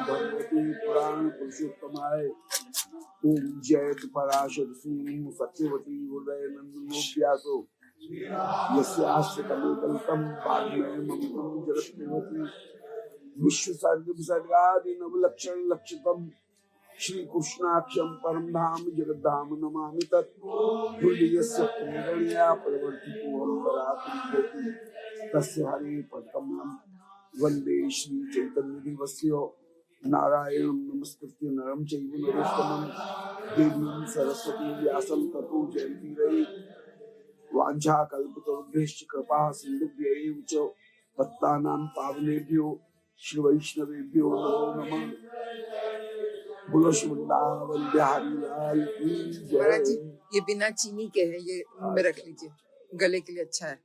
भगवती पुराण पुरुषोत्तमाय ओम जयत पराशर सूनु सत्यवती उदय नंदनो व्यासो यस्यास्य कलिकल्पं वाग्मयममृतं जगत्प्रेमति विश्वसर्ग विसर्गादि नवलक्षण लक्षितम् श्री कृष्णाक्षम परम धाम जगद्धाम नमामि तत् हृदयस्य प्रेरणया परिवर्तितो अम्बरात्रिभूति तस्य हरे पदकमलं वन्दे श्री चैतन्य देवस्य नारायणं नमस्कृत्य नरं चैव नरोत्तमं देवीं सरस्वती व्यासं ततो जयन्तीरये वाञ्छाकल्पतरुभ्यश्च कृपा सिन्धुभ्यैव च पत्तानां पावनेभ्यो श्री वैष्णवेभ्यो नमो नमः। बोलो वृंदावन बिहारी लाल की महाराज जी, जय। ये बिना चीनी के है, ये मुंह में रख लीजिए, गले के लिए अच्छा है।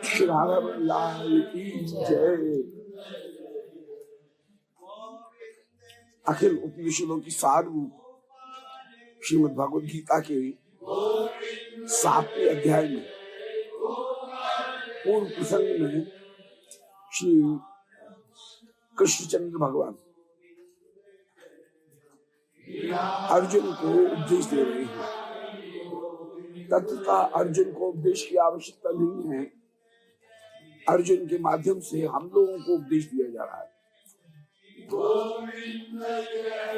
श्री राघव लाल की जय। अखिल उपनिषदों की सारभूत श्रीमद् भगवद गीता के 7वें अध्याय में पूर्व प्रसंग में श्री कृष्णचंद्र भगवान अर्जुन को उपदेश दे रहे हैं। तत्वतः अर्जुन को उपदेश की आवश्यकता नहीं है, अर्जुन के माध्यम से हम लोगों को उपदेश दिया जा रहा है।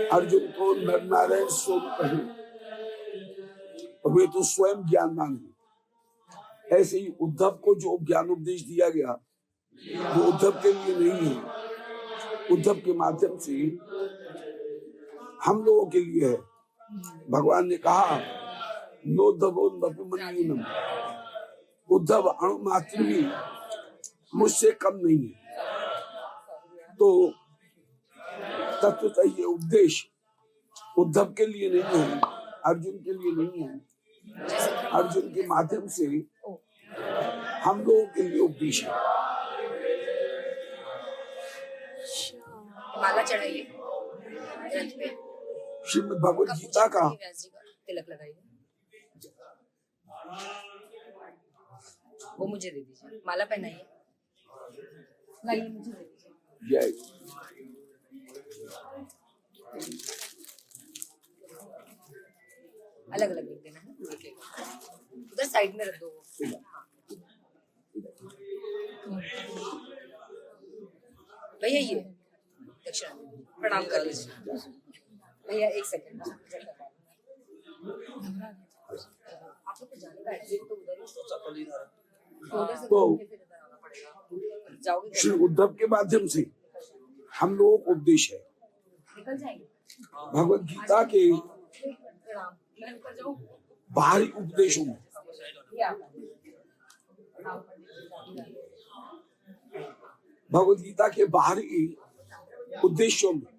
अर्जुन को नर नारायण स्वरूप कहे, वे तो स्वयं ज्ञानवान है। ऐसे ही उद्धव को जो ज्ञान उपदेश दिया गया वो उद्धव के लिए नहीं है, उद्धव के माध्यम से हम लोगों के लिए है। भगवान ने कहा नोद्धवोन्नपुमन्यूनम, उद्धव अणु मात्र भी मुझसे कम नहीं है। तो तत्वतः ये उपदेश उद्धव के लिए नहीं है, अर्जुन के लिए नहीं है, अर्जुन के माध्यम से हम लोगों के लिए उपदेश है। माला चढ़ाइए ग्रंथ पे, श्रीमद् भगवद गीता का तिलक लगाइए, वो मुझे दे दीजिए। माला पहनाइए, लाइए मुझे दे दीजिए। जय। अलग अलग लिख देना है, उधर साइड में रख दो। भैया ये दक्षिणा प्रणाम कर लीजिए। भैया एक सेकंड, आप लोग को जाने का एग्जिट तो उधर ही, उधर से तो फिर इधर आना पड़ेगा। जाओगे श्री उद्धव के माध्यम से हम लोगों को उपदेश है। निकल जाएंगे। भगवद गीता के प्रणाम, मैं ऊपर जाऊँ। बाहरी उपदेशों में भगवद गीता के बाहरी उद्देश्यों में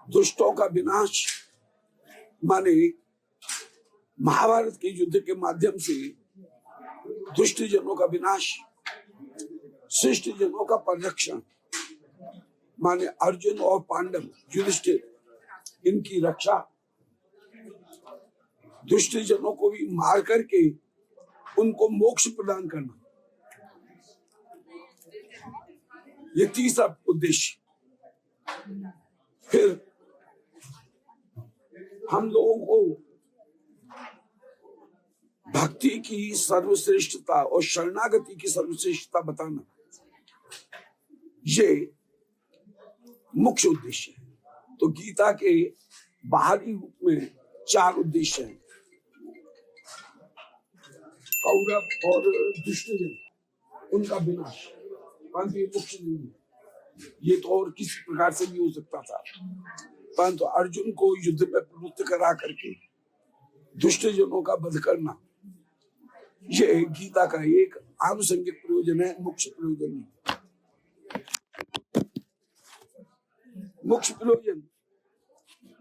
दुष्टों का विनाश माने महाभारत के युद्ध के माध्यम से दुष्ट जनों का विनाश, शिष्ट जनों का परिरक्षण माने अर्जुन और पांडव युधिष्ठिर इनकी रक्षा, दुष्ट जनों को भी मार करके उनको मोक्ष प्रदान करना, ये तीसरा उद्देश्य। फिर हम लोगों को भक्ति की सर्वश्रेष्ठता और शरणागति की सर्वश्रेष्ठता बताना, ये मुख्य उद्देश्य है। तो गीता के बाहरी रूप में 4 उद्देश्य हैं। कौरव और दुष्टजन उनका विनाश, परंतु ये मुख्य नहीं है, ये तो और किसी प्रकार से भी हो सकता था, परंतु अर्जुन को युद्ध में प्रवृत्त करा करके दुष्टजनों का वध करना, ये गीता का एक आनुषंगिक प्रयोजन है, मुख्य प्रयोजन नहीं। मुख्य प्रयोजन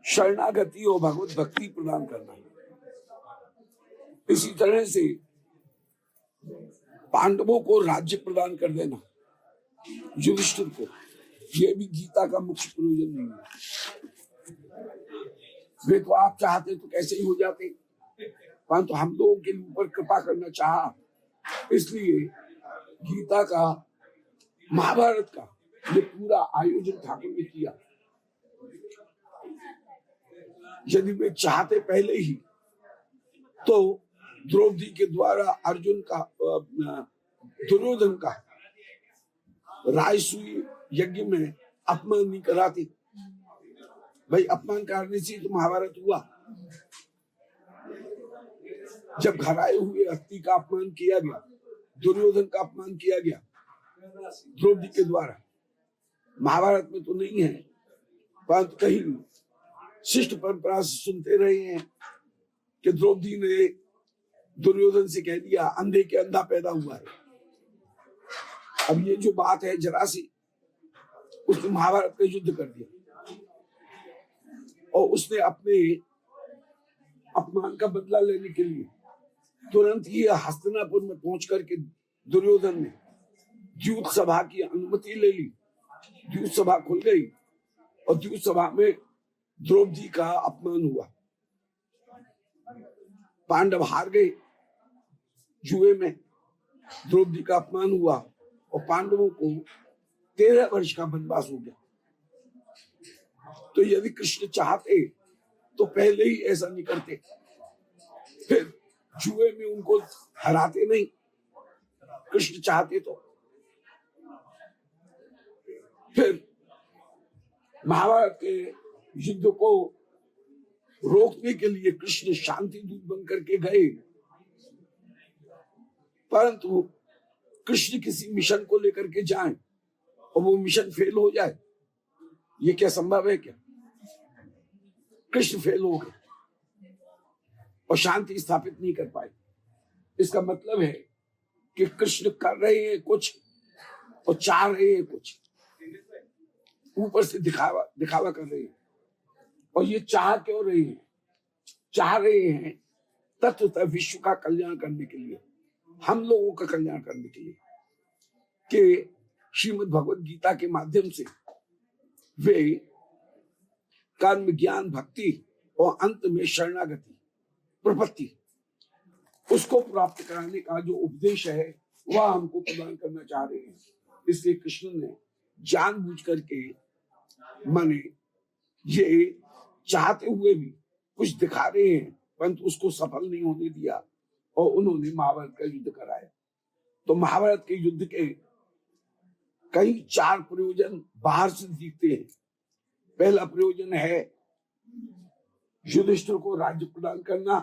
शरणागति और भगवत भक्ति प्रदान करना है। इसी तरह से पांडवों को राज्य प्रदान कर देना युधिष्ठिर को, यह भी गीता का मुख्य प्रयोजन नहीं है। वे तो आप चाहते तो कैसे ही हो जाते, परंतु हम लोगों के ऊपर कृपा करना चाहा, इसलिए गीता का, महाभारत का ये पूरा आयोजन ठाकुर ने किया। यदि वे चाहते पहले ही तो द्रौपदी के द्वारा अर्जुन का, दुर्योधन का राजसूय यज्ञ में अपमान नहीं कराते। भाई अपमान करने से तो महाभारत हुआ। जब घर आए हुए अत्ति का अपमान किया गया, दुर्योधन का अपमान किया गया द्रौपदी के द्वारा, महाभारत में तो नहीं है, परंतु कहीं शिष्ट परंपरा से सुनते रहे हैं कि द्रौपदी ने दुर्योधन से कह दिया अंधे के अंधा पैदा हुआ है। अब ये जो बात है जरा सी, उसने महाभारत का युद्ध कर दिया और उसने अपने अपमान का बदला लेने के लिए तुरंत ही हस्तिनापुर में पहुंच करके दुर्योधन ने द्यूत सभा की अनुमति ले ली। द्यूत सभा खुल गई और द्यूत सभा में द्रौपदी का अपमान हुआ। पांडव हार गए जुए में, द्रौपदी का अपमान हुआ और पांडवों को 13 वर्ष का वनवास हो गया। तो यदि कृष्ण चाहते तो पहले ही ऐसा नहीं करते, फिर जुए में उनको हराते नहीं। कृष्ण चाहते तो फिर महाभारत के युद्ध को रोकने के लिए कृष्ण शांति दूत बन करके गए, परंतु कृष्ण किसी मिशन को लेकर के जाएं और वो मिशन फेल हो जाए, ये क्या संभव है? क्या कृष्ण फेल हो गए और शांति स्थापित नहीं कर पाए? इसका मतलब है कि कृष्ण कर रहे हैं कुछ और चाह रहे हैं कुछ, ऊपर से दिखावा कर रहे हैं। और ये चाह क्यों रहे हैं? चाह रहे हैं तत्वतः विश्व का कल्याण करने के लिए, हम लोगों का कल्याण करने के लिए, कि श्रीमद् भगवद गीता के माध्यम से वे कर्म, ज्ञान, भक्ति और अंत में शरणागति, प्रपत्ति, उसको प्राप्त कराने का जो उपदेश है वह हमको प्रदान करना चाह रहे हैं। इसलिए कृष्ण ने जानबूझ करके, माने ये चाहते हुए भी कुछ दिखा रहे हैं, परंतु उसको सफल नहीं होने दिया और उन्होंने महाभारत का युद्ध कराया। तो महाभारत के युद्ध के कई 4 प्रयोजन बाहर से दिखते हैं। पहला प्रयोजन है युधिष्ठिर को राज्य प्रदान करना,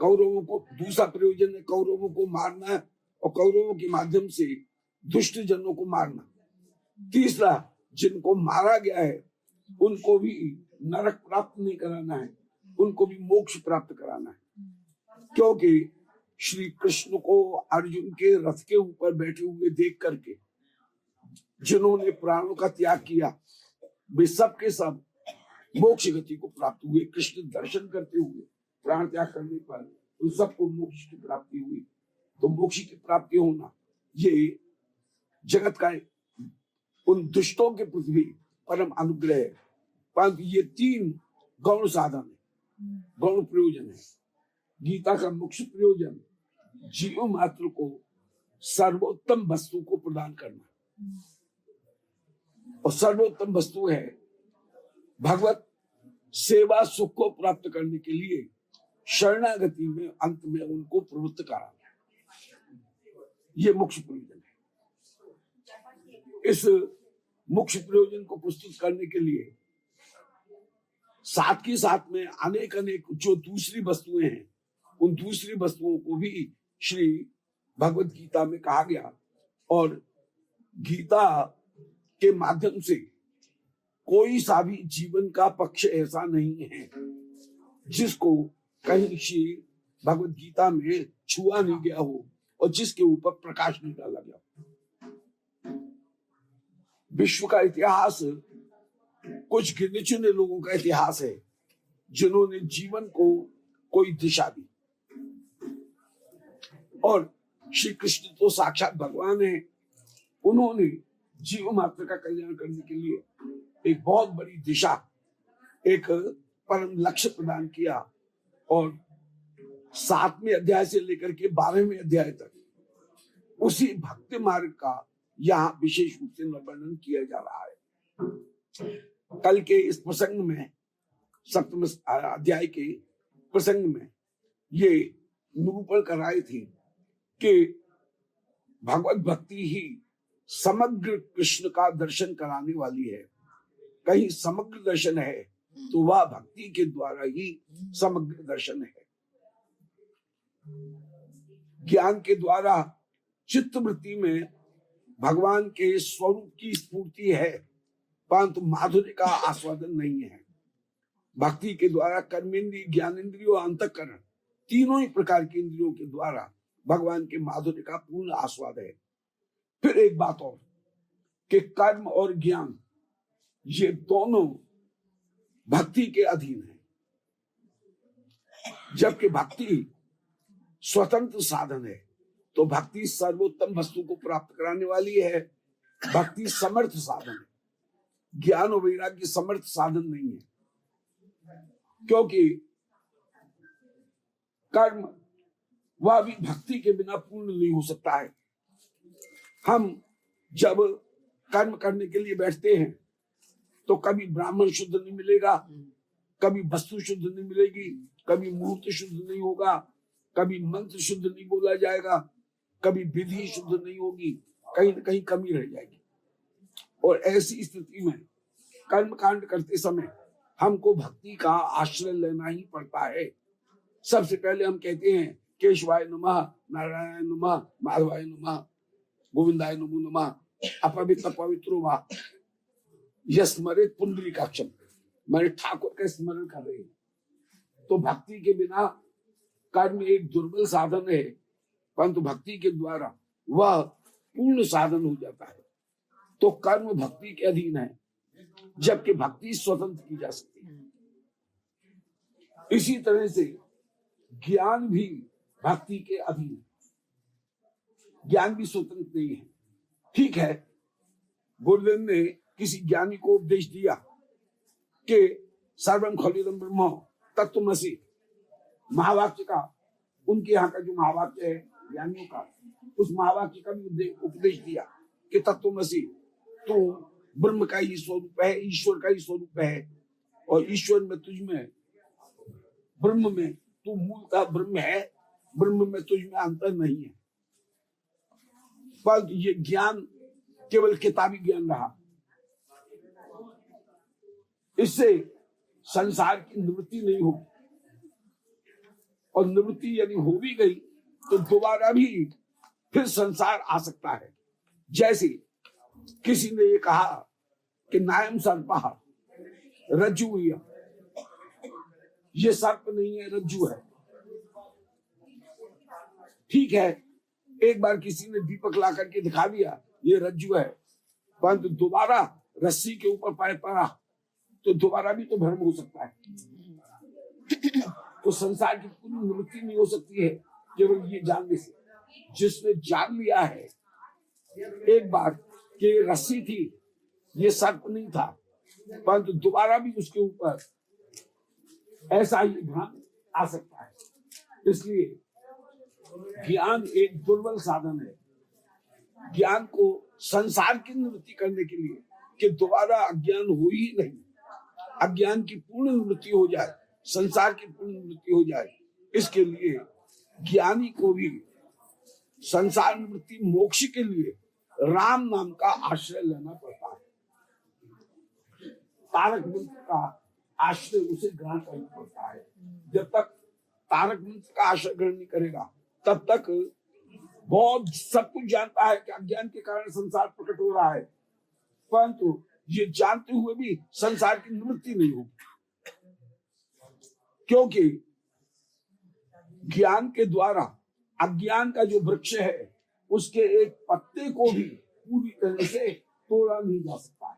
कौरवों को। दूसरा प्रयोजन है कौरवों को मारना और कौरवों के माध्यम से दुष्ट जनों को मारना। तीसरा, जिनको मारा गया है उनको भी नरक प्राप्त नहीं कराना है, उनको भी मोक्ष प्राप्त कराना है। क्योंकि श्री कृष्ण को अर्जुन के रथ के ऊपर बैठे हुए देख करके जिन्होंने प्राणों का त्याग किया, वे सब के सब मोक्ष गति को प्राप्त हुए। कृष्ण दर्शन करते हुए प्राण त्याग करने पर उन सबको मोक्ष की प्राप्ति हुई। तो मोक्ष की प्राप्ति होना ये जगत का उन दुष्टों के प्रति भी परम अनुग्रह है। परंतु ये 3 गौण साधन है, गौण प्रयोजन है। गीता का मुख्य प्रयोजन जीव मात्र को सर्वोत्तम वस्तु को प्रदान करना, और सर्वोत्तम वस्तु है भगवत सेवा सुख को प्राप्त करने के लिए शरणागति में अंत में उनको प्रवृत्त कराना। ये मुख्य प्रयोजन है। इस मुख्य प्रयोजन को प्रस्तुत करने के लिए साथ के साथ में अनेक जो दूसरी वस्तुएं हैं, उन दूसरी वस्तुओं को भी श्री भगवत गीता में कहा गया। और गीता के माध्यम से कोई सा भी जीवन का पक्ष ऐसा नहीं है जिसको कहीं श्री भगवत गीता में छुआ नहीं गया हो और जिसके ऊपर प्रकाश नहीं डाला गया। विश्व का इतिहास कुछ गिने चुने लोगों का इतिहास है जिन्होंने जीवन को कोई दिशा दी, और श्री कृष्ण तो साक्षात भगवान है। उन्होंने जीव मात्र का कल्याण करने के लिए एक बहुत बड़ी दिशा, एक परम लक्ष्य प्रदान किया, और 7वें अध्याय से लेकर के 12वें अध्याय तक उसी भक्ति मार्ग का यहाँ विशेष रूप से वर्णन किया जा रहा है। कल के इस प्रसंग में 7वें अध्याय के प्रसंग में ये निरूपण कर रहे थे कि भगवत भक्ति ही समग्र कृष्ण का दर्शन कराने वाली है। कहीं समग्र दर्शन है तो वह भक्ति के द्वारा ही समग्र दर्शन है। ज्ञान के द्वारा चित्तवृत्ति में भगवान के स्वरूप की स्फूर्ति है, परंतु माधुर्य का आस्वादन नहीं है। भक्ति के द्वारा कर्मेंद्रिय, ज्ञानेन्द्रियों, अंतःकरण तीनों ही प्रकार की इंद्रियों के द्वारा भगवान के माधुर्य का पूर्ण आस्वाद है। फिर एक बात और कि कर्म और ज्ञान ये दोनों भक्ति के अधीन है, जबकि भक्ति स्वतंत्र साधन है। तो भक्ति सर्वोत्तम वस्तु को प्राप्त कराने वाली है। भक्ति समर्थ साधन है, ज्ञान और वैराग्य समर्थ साधन नहीं है, क्योंकि कर्म वह भी भक्ति के बिना पूर्ण नहीं हो सकता है। हम जब कर्म करने के लिए बैठते हैं तो कभी ब्राह्मण शुद्ध नहीं मिलेगा, कभी वस्तु शुद्ध नहीं मिलेगी, कभी मुहूर्त शुद्ध नहीं होगा, कभी मंत्र शुद्ध नहीं बोला जाएगा, कभी विधि शुद्ध नहीं होगी, कहीं न कहीं कमी रह जाएगी। और ऐसी स्थिति में कर्म कांड करते समय हमको भक्ति का आश्रय लेना ही पड़ता है। सबसे पहले हम कहते हैं केशवाय नमः, नारायण नमः, माधवाय नमः, गोविंदाय नमो नमः, अपवित्र पवित्रो वा यस्मरेत पुंडरीकाक्षम, मैंने ठाकुर का स्मरण कर रहे हैं। तो भक्ति के बिना कर्म एक दुर्बल साधन है, परंतु भक्ति के द्वारा वह पूर्ण साधन हो जाता है। तो कर्म भक्ति के अधीन है, जबकि भक्ति स्वतंत्र की जा सकती है। इसी तरह से ज्ञान भी भक्ति के अधीन है, ज्ञान भी स्वतंत्र नहीं है। ठीक है, गुरुदेव ने किसी ज्ञानी को उपदेश दिया कि सर्वम खलिदम ब्रह्म तत्त्वमसि, महावाक्य का, उनके यहाँ का जो महावाक्य है ज्ञानियों का, उस महावाक्य का भी उपदेश दिया कि तत्त्वमसि, तू ब्रह्म का ही स्वरूप है, ईश्वर का ही स्वरूप है, और ईश्वर में तुझ में, ब्रह्म में तू मूलतः ब्रह्म है, ब्रह्म में तुझ में अंतर नहीं है। पर ये ज्ञान केवल किताबी ज्ञान रहा, इससे संसार की निवृत्ति नहीं होगी, और निवृत्ति यदि हो भी गई तो दोबारा भी फिर संसार आ सकता है। जैसे किसी ने ये कहा कि नायम सर्पः रज्जु हुआ, ये सर्प नहीं है, रज्जु है। ठीक है, एक बार किसी ने दीपक ला करके दिखा दिया ये रज्जु है, परंतु दोबारा रस्सी के ऊपर पैर पड़ा तो दोबारा भी तो भ्रम हो सकता है। तो संसार की पूरी निवृत्ति नहीं हो सकती है केवल ये जानने से। जिसने जान लिया है एक बार कि रस्सी थी, ये सर्प नहीं था, परंतु दोबारा भी उसके ऊपर ऐसा ही भ्रम आ सकता है। इसलिए ज्ञान एक दुर्बल साधन है। ज्ञान को संसार की निवृत्ति करने के लिए कि दोबारा अज्ञान हो ही नहीं, अज्ञान की पूर्ण निवृत्ति हो जाए, संसार की पूर्ण निवृत्ति हो जाए, इसके लिए ज्ञानी को भी संसार निवृत्ति मोक्ष के लिए राम नाम का आश्रय लेना पड़ता है। तारक मंत्र का आश्रय उसे ग्रहण करना पड़ता है। जब तक तारक मंत्र का आश्रय ग्रहण नहीं करेगा तब तक बहुत सब कुछ जानता है कि अज्ञान के कारण संसार प्रकट हो रहा है, परंतु ये जानते हुए भी संसार की निवृत्ति नहीं होगी, क्योंकि ज्ञान के द्वारा अज्ञान का जो वृक्ष है उसके एक पत्ते को भी पूरी तरह से तोड़ा नहीं जा सकता है।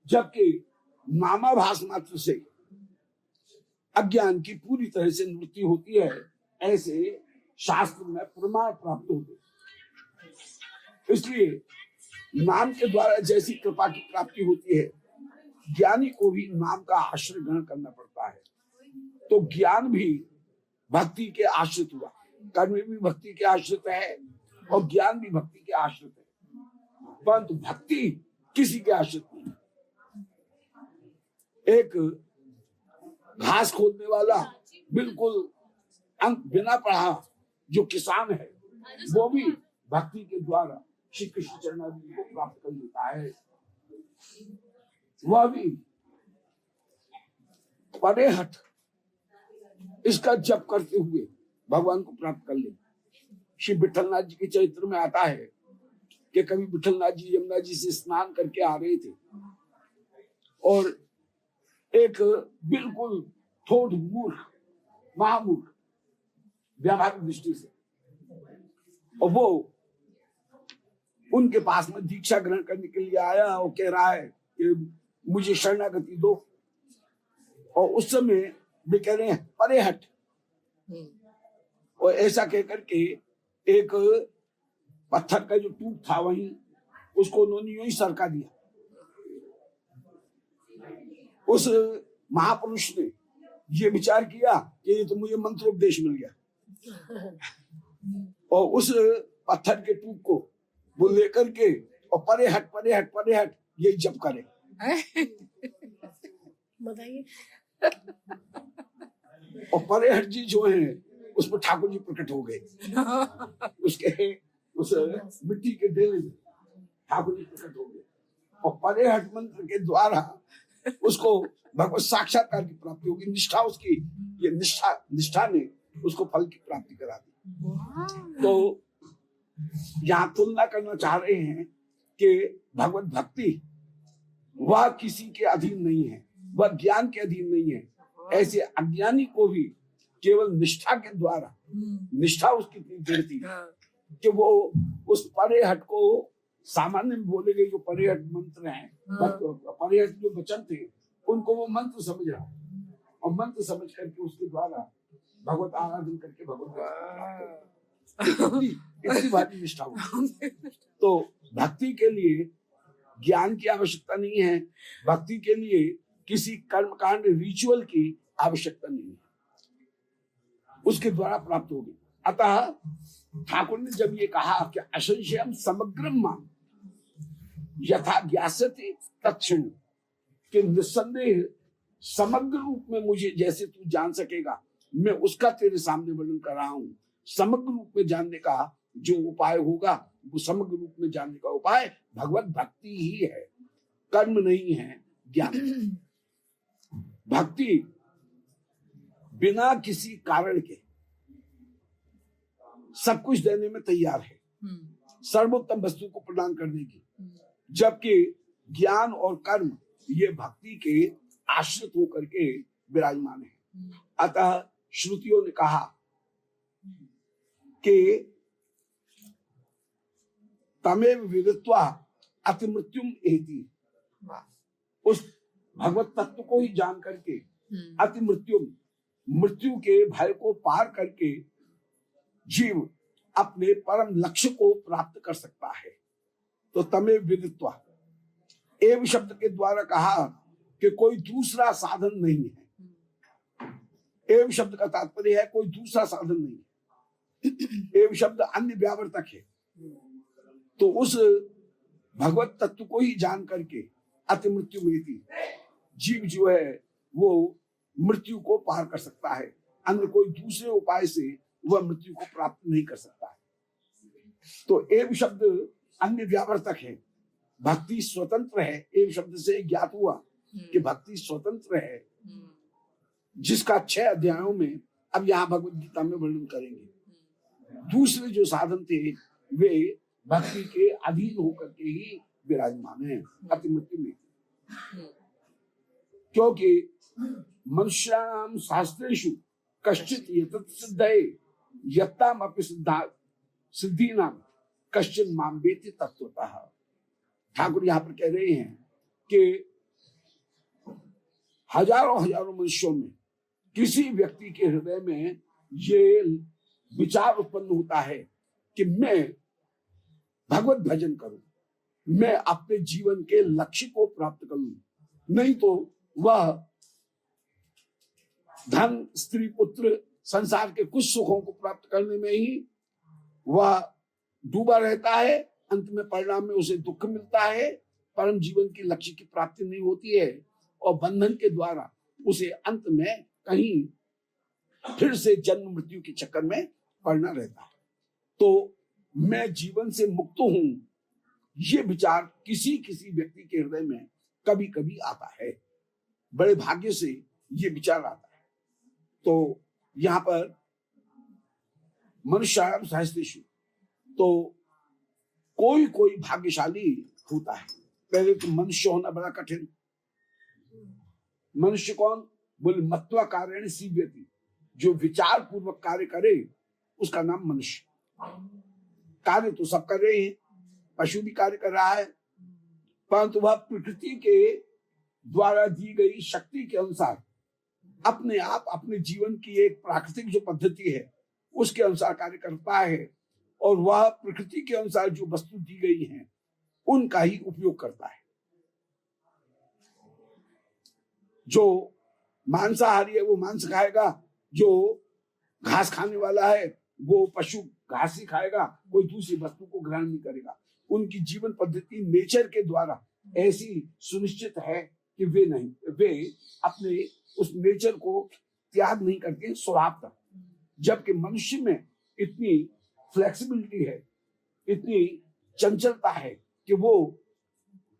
जबकि नामाभास मात्र से अज्ञान की पूरी तरह से निवृत्ति होती है, ऐसे शास्त्र में प्रमाण प्राप्त होते हैं। इसलिए नाम के द्वारा जैसी कृपा की प्राप्ति होती है, ज्ञानी को भी नाम का आश्रय ग्रहण करना पड़ता है। तो ज्ञान भी भक्ति के आश्रित हुआ। कर्म भी भक्ति के आश्रित है और ज्ञान भी भक्ति के आश्रित है, परंतु भक्ति किसी के आश्रित नहीं। एक घास खोदने वाला बिल्कुल अंक बिना पढ़ा जो किसान है, वो भी भक्ति के द्वारा श्री कृष्ण चरणारविंद को प्राप्त कर लेता है। वह भी परेहठ इसका जप करते हुए भगवान को प्राप्त कर ले। श्री विठलनाथ जी के चरित्र में आता है कि कभी विठलनाथ जी यमुना जी से स्नान करके आ रहे थे और एक बिल्कुल थोड़ मूर्ख, महामूर्ख व्यावहारिक दृष्टि से, और वो उनके पास में दीक्षा ग्रहण करने के लिए आया और कह रहा है कि मुझे शरणागति दो। और उस समय वे कह रहे हैं परेहट, और ऐसा कहकर के एक पत्थर का जो टूट था वहीं उसको उन्होंने यूं ही सरका दिया। उस महापुरुष ने ये विचार किया कि ये तो मुझे मंत्रोपदेश मिल गया, और उस पत्थर के टूट को वो लेकर के और परेहट परेहट परेहट यही जप करे। बताइए। और परेहट जी जो है उसमें ठाकुर जी प्रकट हो गए। उसके उस मिट्टी के डेले में ठाकुर जी प्रकट हो गए और परेहट मंत्र के द्वारा उसको भगवत साक्षात्कार की प्राप्ति होगी। निष्ठा उसकी, ये निष्ठा ने उसको फल की प्राप्ति करा दी। तो यहाँ तुलना करना चाह रहे हैं कि भगवत भक्ति वह किसी के अधीन नहीं है, वह ज्ञान के अधीन नहीं है। ऐसे अज्ञानी को भी केवल निष्ठा के द्वारा, निष्ठा उसकी इतनी दृढ़ थी कि वो उस परेहट को सामान्य में बोले गए जो परेहट मंत्र हैं, परेहट जो वचन थे उनको वो मंत्र समझ रहा और मंत्र समझ करके उसके द्वारा भगवत आराधन करके भगवत इतनी भारी निष्ठा होती। तो भक्ति के लिए ज्ञान की आवश्यकता नहीं है, भक्ति के लिए किसी कर्मकांड रिचुअल की आवश्यकता नहीं है, उसके द्वारा प्राप्त होगी। अतः ठाकुर ने जब ये कहा कि असंशयम समग्रम माम यथा ज्ञास्यते तत्क्षण, कि निस्संदेह समग्र रूप में मुझे जैसे तू जान सकेगा, मैं उसका तेरे सामने वर्णन कर रहा हूं। समग्र रूप में जानने का जो उपाय होगा वो समग्र रूप में जानने का उपाय भगवत भक्ति ही है, कर्म नहीं है, ज्ञान। भक्ति बिना किसी कारण के सब कुछ देने में तैयार है, सर्वोत्तम वस्तु को प्रदान करने की, जबकि ज्ञान और कर्म ये भक्ति के आश्रित होकर के विराजमान है। अतः श्रुतियों ने कहा कि तमेव विदित्वा अति मृत्युम एति, उस भगवत तत्व को ही जान करके अति मृत्युम, मृत्यु के भय को पार करके जीव अपने परम लक्ष्य को प्राप्त कर सकता है। तो तमेव विदित्वा एव शब्द के द्वारा कहा कि कोई दूसरा साधन नहीं है। एव शब्द का तात्पर्य है कोई दूसरा साधन नहीं है। एव शब्द अन्य व्यावर्तक है। तो उस भगवत तत्व को ही जान करके अति मृत्यु में जीव जो है वो मृत्यु को पार कर सकता है, अन्य कोई दूसरे उपाय से वह मृत्यु को प्राप्त नहीं कर सकता है। तो एव शब्द अन्य व्यावर्तक है, भक्ति स्वतंत्र है। एव शब्द से ज्ञात हुआ कि भक्ति स्वतंत्र है, जिसका 6 अध्यायों में अब यहाँ भगवत गीता में वर्णन करेंगे। दूसरे जो साधन थे वे भक्ति के अधीन होकर के ही विराजमान है अति मृत्यु में, क्योंकि मनुष्याणाम शास्त्रेषु कश्चित एतत् सिद्धये यत्ताम अपि सिद्धीनाम कश्चित माम वेति तत्वतः। ठाकुर यहाँ पर कह रहे हैं कि हजारों हजारों मनुष्यों में किसी व्यक्ति के हृदय में ये विचार उत्पन्न होता है कि मैं भगवत भजन करूं, मैं अपने जीवन के लक्ष्य को प्राप्त करूं, नहीं तो वह धन, स्त्री, पुत्र, संसार के कुछ सुखों को प्राप्त करने में ही वह डूबा रहता है, अंत में परिणाम में उसे दुख मिलता है, परम जीवन की लक्ष्य की प्राप्ति नहीं होती है और बंधन के द्वारा उसे अंत में कहीं फिर से जन्म मृत्यु के चक्कर में पड़ना रहता है। तो मैं जीवन से मुक्त हूं, ये विचार किसी किसी व्यक्ति के हृदय में कभी कभी आता है, बड़े भाग्य से ये विचार आता है। तो यहाँ पर मनुष्य सहस्तेषु, तो कोई कोई भाग्यशाली होता है। पहले तो मनुष्य होना बड़ा कठिन। मनुष्य कौन? बोले मत्वा कार्याणि सीव्यति, जो विचार पूर्वक कार्य करे उसका नाम मनुष्य। कार्य तो सब कर रहे हैं, पशु भी कार्य कर रहा है, परंतु वह प्रकृति के द्वारा दी गई शक्ति के अनुसार अपने आप अपने जीवन की एक प्राकृतिक जो पद्धति है उसके अनुसार कार्य करता है, और वह प्रकृति के अनुसार जो वस्तु दी गई है उनका ही उपयोग करता है। जो मांसाहारी है वो मांस खाएगा, जो घास खाने वाला है वो पशु घास ही खाएगा, कोई दूसरी वस्तु को ग्रहण नहीं करेगा। उनकी जीवन पद्धति नेचर के द्वारा ऐसी सुनिश्चित है कि वे अपने उस नेचर को त्याग नहीं करते स्वभावतः। जबकि मनुष्य में इतनी फ्लेक्सिबिलिटी है, इतनी चंचलता है कि वो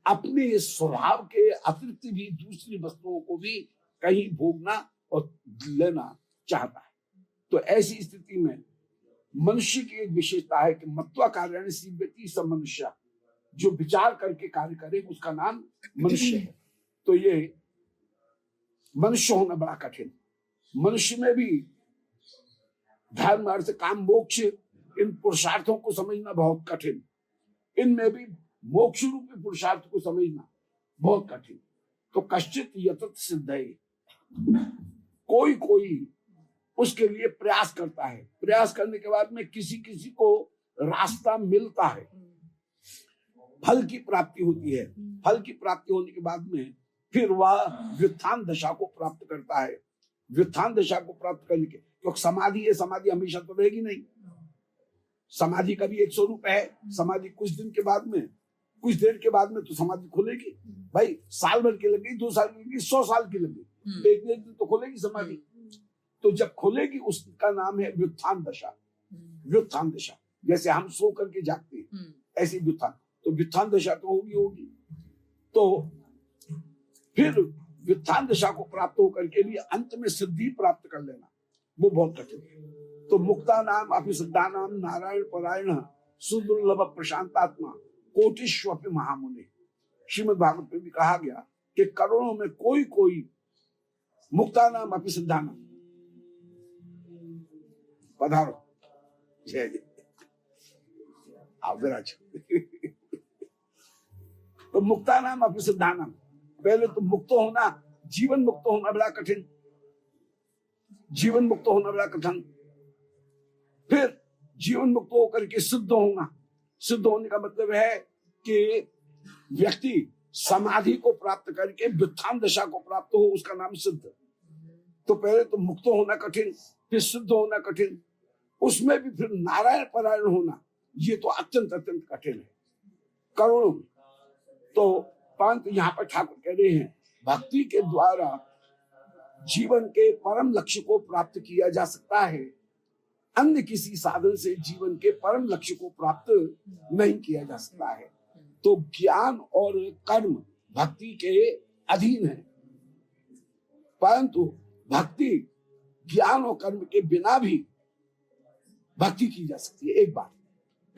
अपने स्वभाव के अतिरिक्त भी दूसरी वस्तुओं को भी कहीं भोगना और लेना चाहता है। तो ऐसी स्थिति में मनुष्य की एक विशेषता है कि मत्वा कार्याणि सीव्यति स मनुष्य, जो विचार करके कार्य करे उसका नाम मनुष्य है। तो ये मनुष्य होना बड़ा कठिन। मनुष्य में भी धर्म अर्थ काम मोक्ष, इन पुरुषार्थों को समझना बहुत कठिन। इनमें भी मोक्ष रूपी पुरुषार्थ को समझना बहुत कठिन। तो कश्चित यतत सिद्धये, कोई कोई उसके लिए प्रयास करता है, प्रयास करने के बाद में किसी किसी को रास्ता मिलता है, फल की प्राप्ति होती है। फल की प्राप्ति होने के बाद में फिर वह व्युत्थान दशा को प्राप्त करता है। व्युत्थान दशा को प्राप्त करने के, क्योंकि समाधि है, समाधि हमेशा तो रहेगी नहीं। समाधि का भी एक स्वरूप है। समाधि कुछ दिन के बाद में, कुछ देर के बाद में तो समाधि खुलेगी। भाई साल भर की लगी, 2 साल की लगी, 100 साल की लगी, एक दिन तो खुलेगी समाधि। तो जब खुलेगी उसका नाम है व्युत्थान दशा। व्युत्थान दशा, जैसे हम सो करके जागते हैं ऐसी व्युत्थान, तो व्युत्थान दशा तो होगी। तो फिर व्युत्थान दशा को प्राप्त होकर के भी अंत में सिद्धि प्राप्त कर लेना वो बहुत कठिन है। तो मुक्ता नाम अभिसिद्धा नाम नारायण परायण सुदुर्लभ प्रशांतात्मा कोटिष्वपि महामुनि। श्रीमद् भागवत में भी कहा गया कि करोड़ों में कोई कोई मुक्ता नाम अभिसिद्धा नाम। पधारो, जय जय, आओ विराज। तो मुक्ता नाम अभिसिद्धा नाम, पहले तो मुक्त होना, जीवन मुक्त होना बड़ा कठिन, जीवन मुक्त होना बड़ा कठिन। फिर जीवन मुक्त होकर के सिद्ध होना। सिद्ध होने का मतलब है कि व्यक्ति समाधि को प्राप्त करके व्युत्थान दशा को प्राप्त हो, उसका नाम सिद्ध। तो पहले तो मुक्त होना कठिन, फिर सिद्ध होना कठिन, उसमें भी फिर नारायण परायण होना, ये तो अत्यंत अत्यंत कठिन है करोड़ों में। तो परंतु यहाँ पर ठाकुर कह रहे हैं भक्ति के द्वारा जीवन के परम लक्ष्य को प्राप्त किया जा सकता है, अन्य किसी साधन से जीवन के परम लक्ष्य को प्राप्त नहीं किया जा सकता है। तो ज्ञान और कर्म भक्ति के अधीन है, परंतु भक्ति ज्ञान और कर्म के बिना भी भक्ति की जा सकती है। एक बात।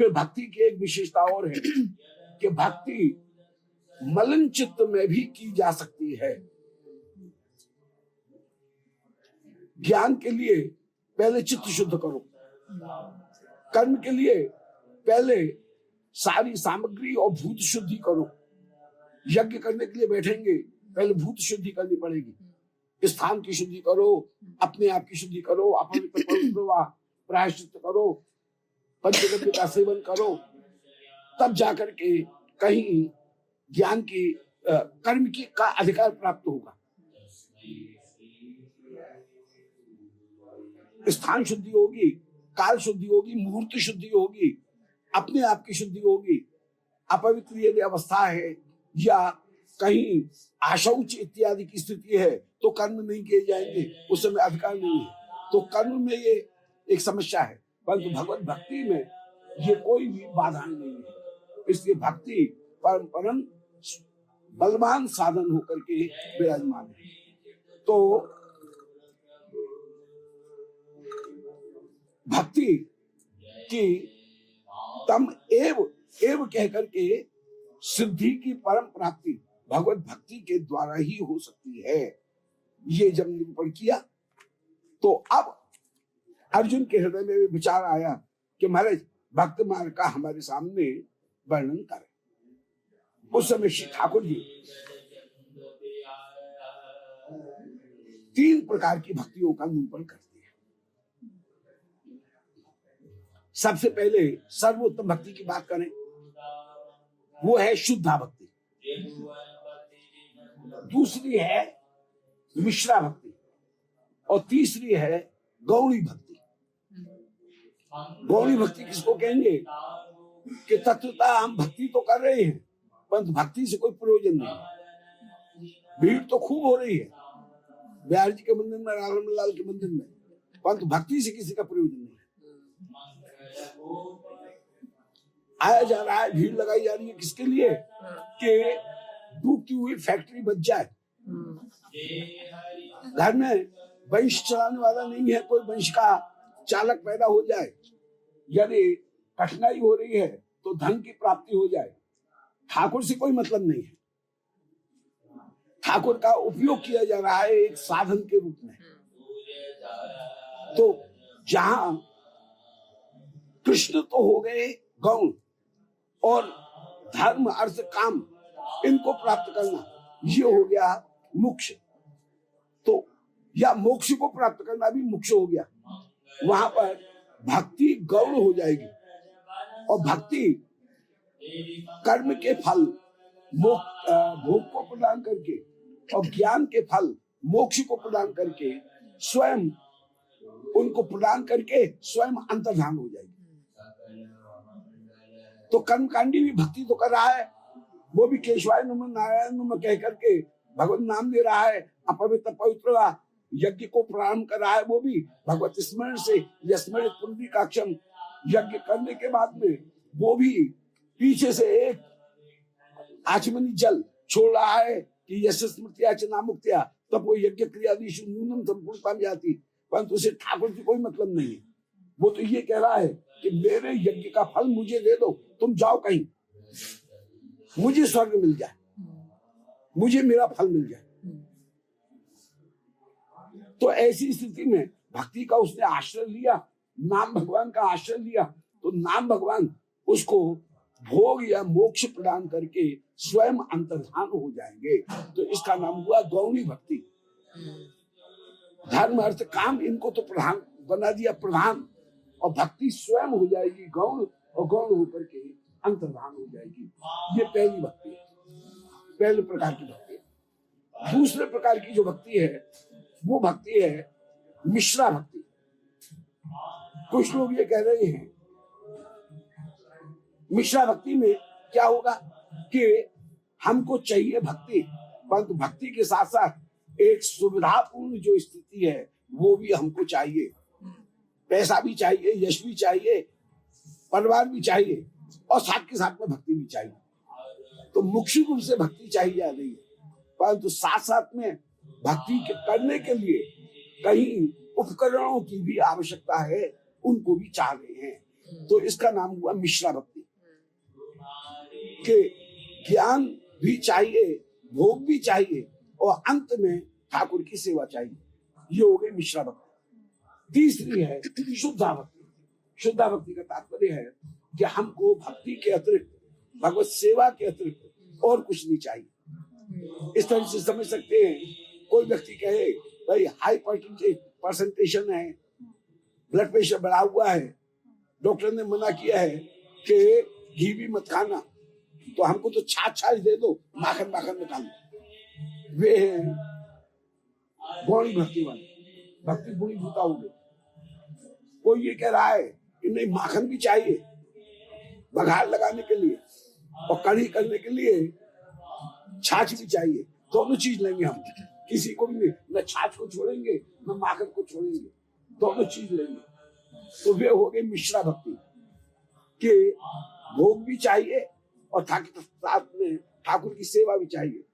फिर भक्ति की एक विशेषता और है कि भक्ति मलिन चित्त में भी की जा सकती है। ज्ञान के लिए पहले चित्त शुद्ध करो, कर्म के लिए पहले सारी सामग्री और भूत शुद्धि करो। यज्ञ करने के लिए बैठेंगे पहले भूत शुद्धि करनी पड़ेगी, स्थान की शुद्धि करो, अपने आप की शुद्धि करो, अपवित्र पवित्र प्रायश्चित करो, पंचगव्य का सेवन करो, तब जाकर के कहीं ज्ञान की कर्म की का अधिकार प्राप्त होगा। स्थान शुद्धि होगी, काल शुद्धि होगी, मुहूर्त शुद्धि होगी, अपने आप की शुद्धि होगी। अपवित्र यदि अवस्था है या कहीं आशौच इत्यादि की स्थिति है तो कर्म नहीं किए जाएंगे, उस समय अधिकार नहीं है। तो कर्म में ये एक समस्या है, परंतु भगवत भक्ति में ये कोई भी बाधा नहीं है। इसलिए भक्ति परम बलवान साधन होकर के विराजमान है। तो भक्ति की तम एव कह करके सिद्धि की परम प्राप्ति भगवत भक्ति के द्वारा ही हो सकती है। ये जब निरूपण किया तो अब अर्जुन के हृदय में विचार आया कि महाराज भक्त मार्ग का हमारे सामने वर्णन करें। उस समय श्री ठाकुर जी 3 प्रकार की भक्तियों का निरूपण करते हैं। सबसे पहले सर्वोत्तम भक्ति की बात करें, वो है शुद्धा भक्ति। दूसरी है मिश्रा भक्ति और तीसरी है गौणी भक्ति। गौणी भक्ति किसको कहेंगे कि तत्वतः हम भक्ति तो कर रहे हैं परंतु भक्ति से कोई प्रयोजन नहीं है। भीड़ तो खूब हो रही है बिहार जी के मंदिर में, राम लाल के मंदिर में, परंतु भक्ति से किसी का प्रयोजन नहीं है। आया जा रहा है, भीड़ लगाई जा रही है, किसके लिए कि डूबती हुई फैक्ट्री बच जाए। घर में वंश चलाने वाला नहीं है, कोई वंश का चालक पैदा हो जाए। यदि कठिनाई हो रही है तो धन की प्राप्ति हो जाए। ठाकुर से कोई मतलब नहीं है। ठाकुर का उपयोग किया जा रहा है एक साधन के रूप में। तो जहां कृष्ण तो हो गए गौण और धर्म अर्थ काम इनको प्राप्त करना ये हो गया मोक्ष। तो या मोक्ष को प्राप्त करना भी मोक्ष हो गया। वहां पर भक्ति गौण हो जाएगी और भक्ति कर्म के फल भोग को प्रदान करके और ज्ञान के फल मोक्ष को प्रदान करके स्वयं उनको प्रदान करके स्वयं अंतर्धान हो जाएगी। तो कर्मकांडी भी भक्ति तो कर रहा है, वो भी केशवाय नमः नारायण नमः कह करके भगवत नाम दे रहा है। अपवित्र पवित्र यज्ञ को प्रारंभ कर रहा है, वो भी भगवत स्मरण से यस्मृत पुंडरीकाक्षम यज्ञ करने के बाद में वो भी पीछे से एक आचमनी जल छोड़ रहा है कि यश स्मृतिया च नामुक्त्या तब वो यज्ञ क्रियादीशु न्यूनम संपूर्णता में जाती। परंतु उसे ठाकुर से कोई मतलब नहीं है। वो तो ये कह रहा है कि मेरे यज्ञ का फल मुझे दे दो, तुम जाओ कहीं, मुझे स्वर्ग मिल जाए, मुझे मेरा फल मिल जाए। तो ऐसी स्थिति में भक्ति का उसने आश्रय लिया, नाम भगवान का आश्रय लिया, तो नाम भगवान उसको भोग या मोक्ष प्रदान करके स्वयं अंतर्धान हो जाएंगे। तो इसका नाम हुआ गौणी भक्ति। धर्म अर्थ काम इनको तो प्रधान बना दिया प्रधान, और भक्ति स्वयं हो जाएगी गौण, और गौण होकर के अंतर्धान हो जाएगी। ये पहली भक्ति है, पहले प्रकार की भक्ति है। दूसरे प्रकार की जो भक्ति है वो भक्ति है मिश्रा भक्ति। कुछ लोग ये कह रहे हैं मिश्रा भक्ति में क्या होगा कि हमको चाहिए भक्ति, परंतु भक्ति के साथ साथ एक सुविधापूर्ण जो स्थिति है वो भी हमको चाहिए। पैसा भी चाहिए, यश भी चाहिए, परिवार भी चाहिए, और साथ के साथ में भक्ति भी चाहिए। तो मुख्य रूप से भक्ति चाहिए जा रही है, परंतु साथ साथ में भक्ति के करने के लिए कहीं उपकरणों की भी आवश्यकता है, उनको भी चाह रहे हैं। तो इसका नाम हुआ मिश्रा भक्ति के ज्ञान भी चाहिए, भोग भी चाहिए, और अंत में ठाकुर की सेवा चाहिए। ये हो गई मिश्रा भक्ति। तीसरी है शुद्धा भक्ति। शुद्धा भक्ति का तात्पर्य है कि हमको भक्ति के अतिरिक्त, भगवत सेवा के अतिरिक्त और कुछ नहीं चाहिए। इस तरह से समझ सकते हैं, कोई व्यक्ति कहे भाई हाई परसेंटेशन है, ब्लड प्रेशर बढ़ा हुआ है, डॉक्टर ने मना किया है कि घी भी मत खाना, तो हमको तो छाछ दे दो, माखन माखन निकाल दो। वे गौणी भक्ति वाले, भक्ति गुणी भूता हो गई। कोई ये कह रहा है कि नहीं माखन भी चाहिए बघार लगाने के लिए और कढ़ी करने के लिए छाछ भी चाहिए, दोनों चीज लेंगे हम, किसी को भी नहीं, न छाछ को छोड़ेंगे न माखन को छोड़ेंगे, दोनों चीज लेंगे। तो वे हो गए मिश्रा भक्ति के भोग भी चाहिए और साथ में ठाकुर की सेवा भी चाहिए।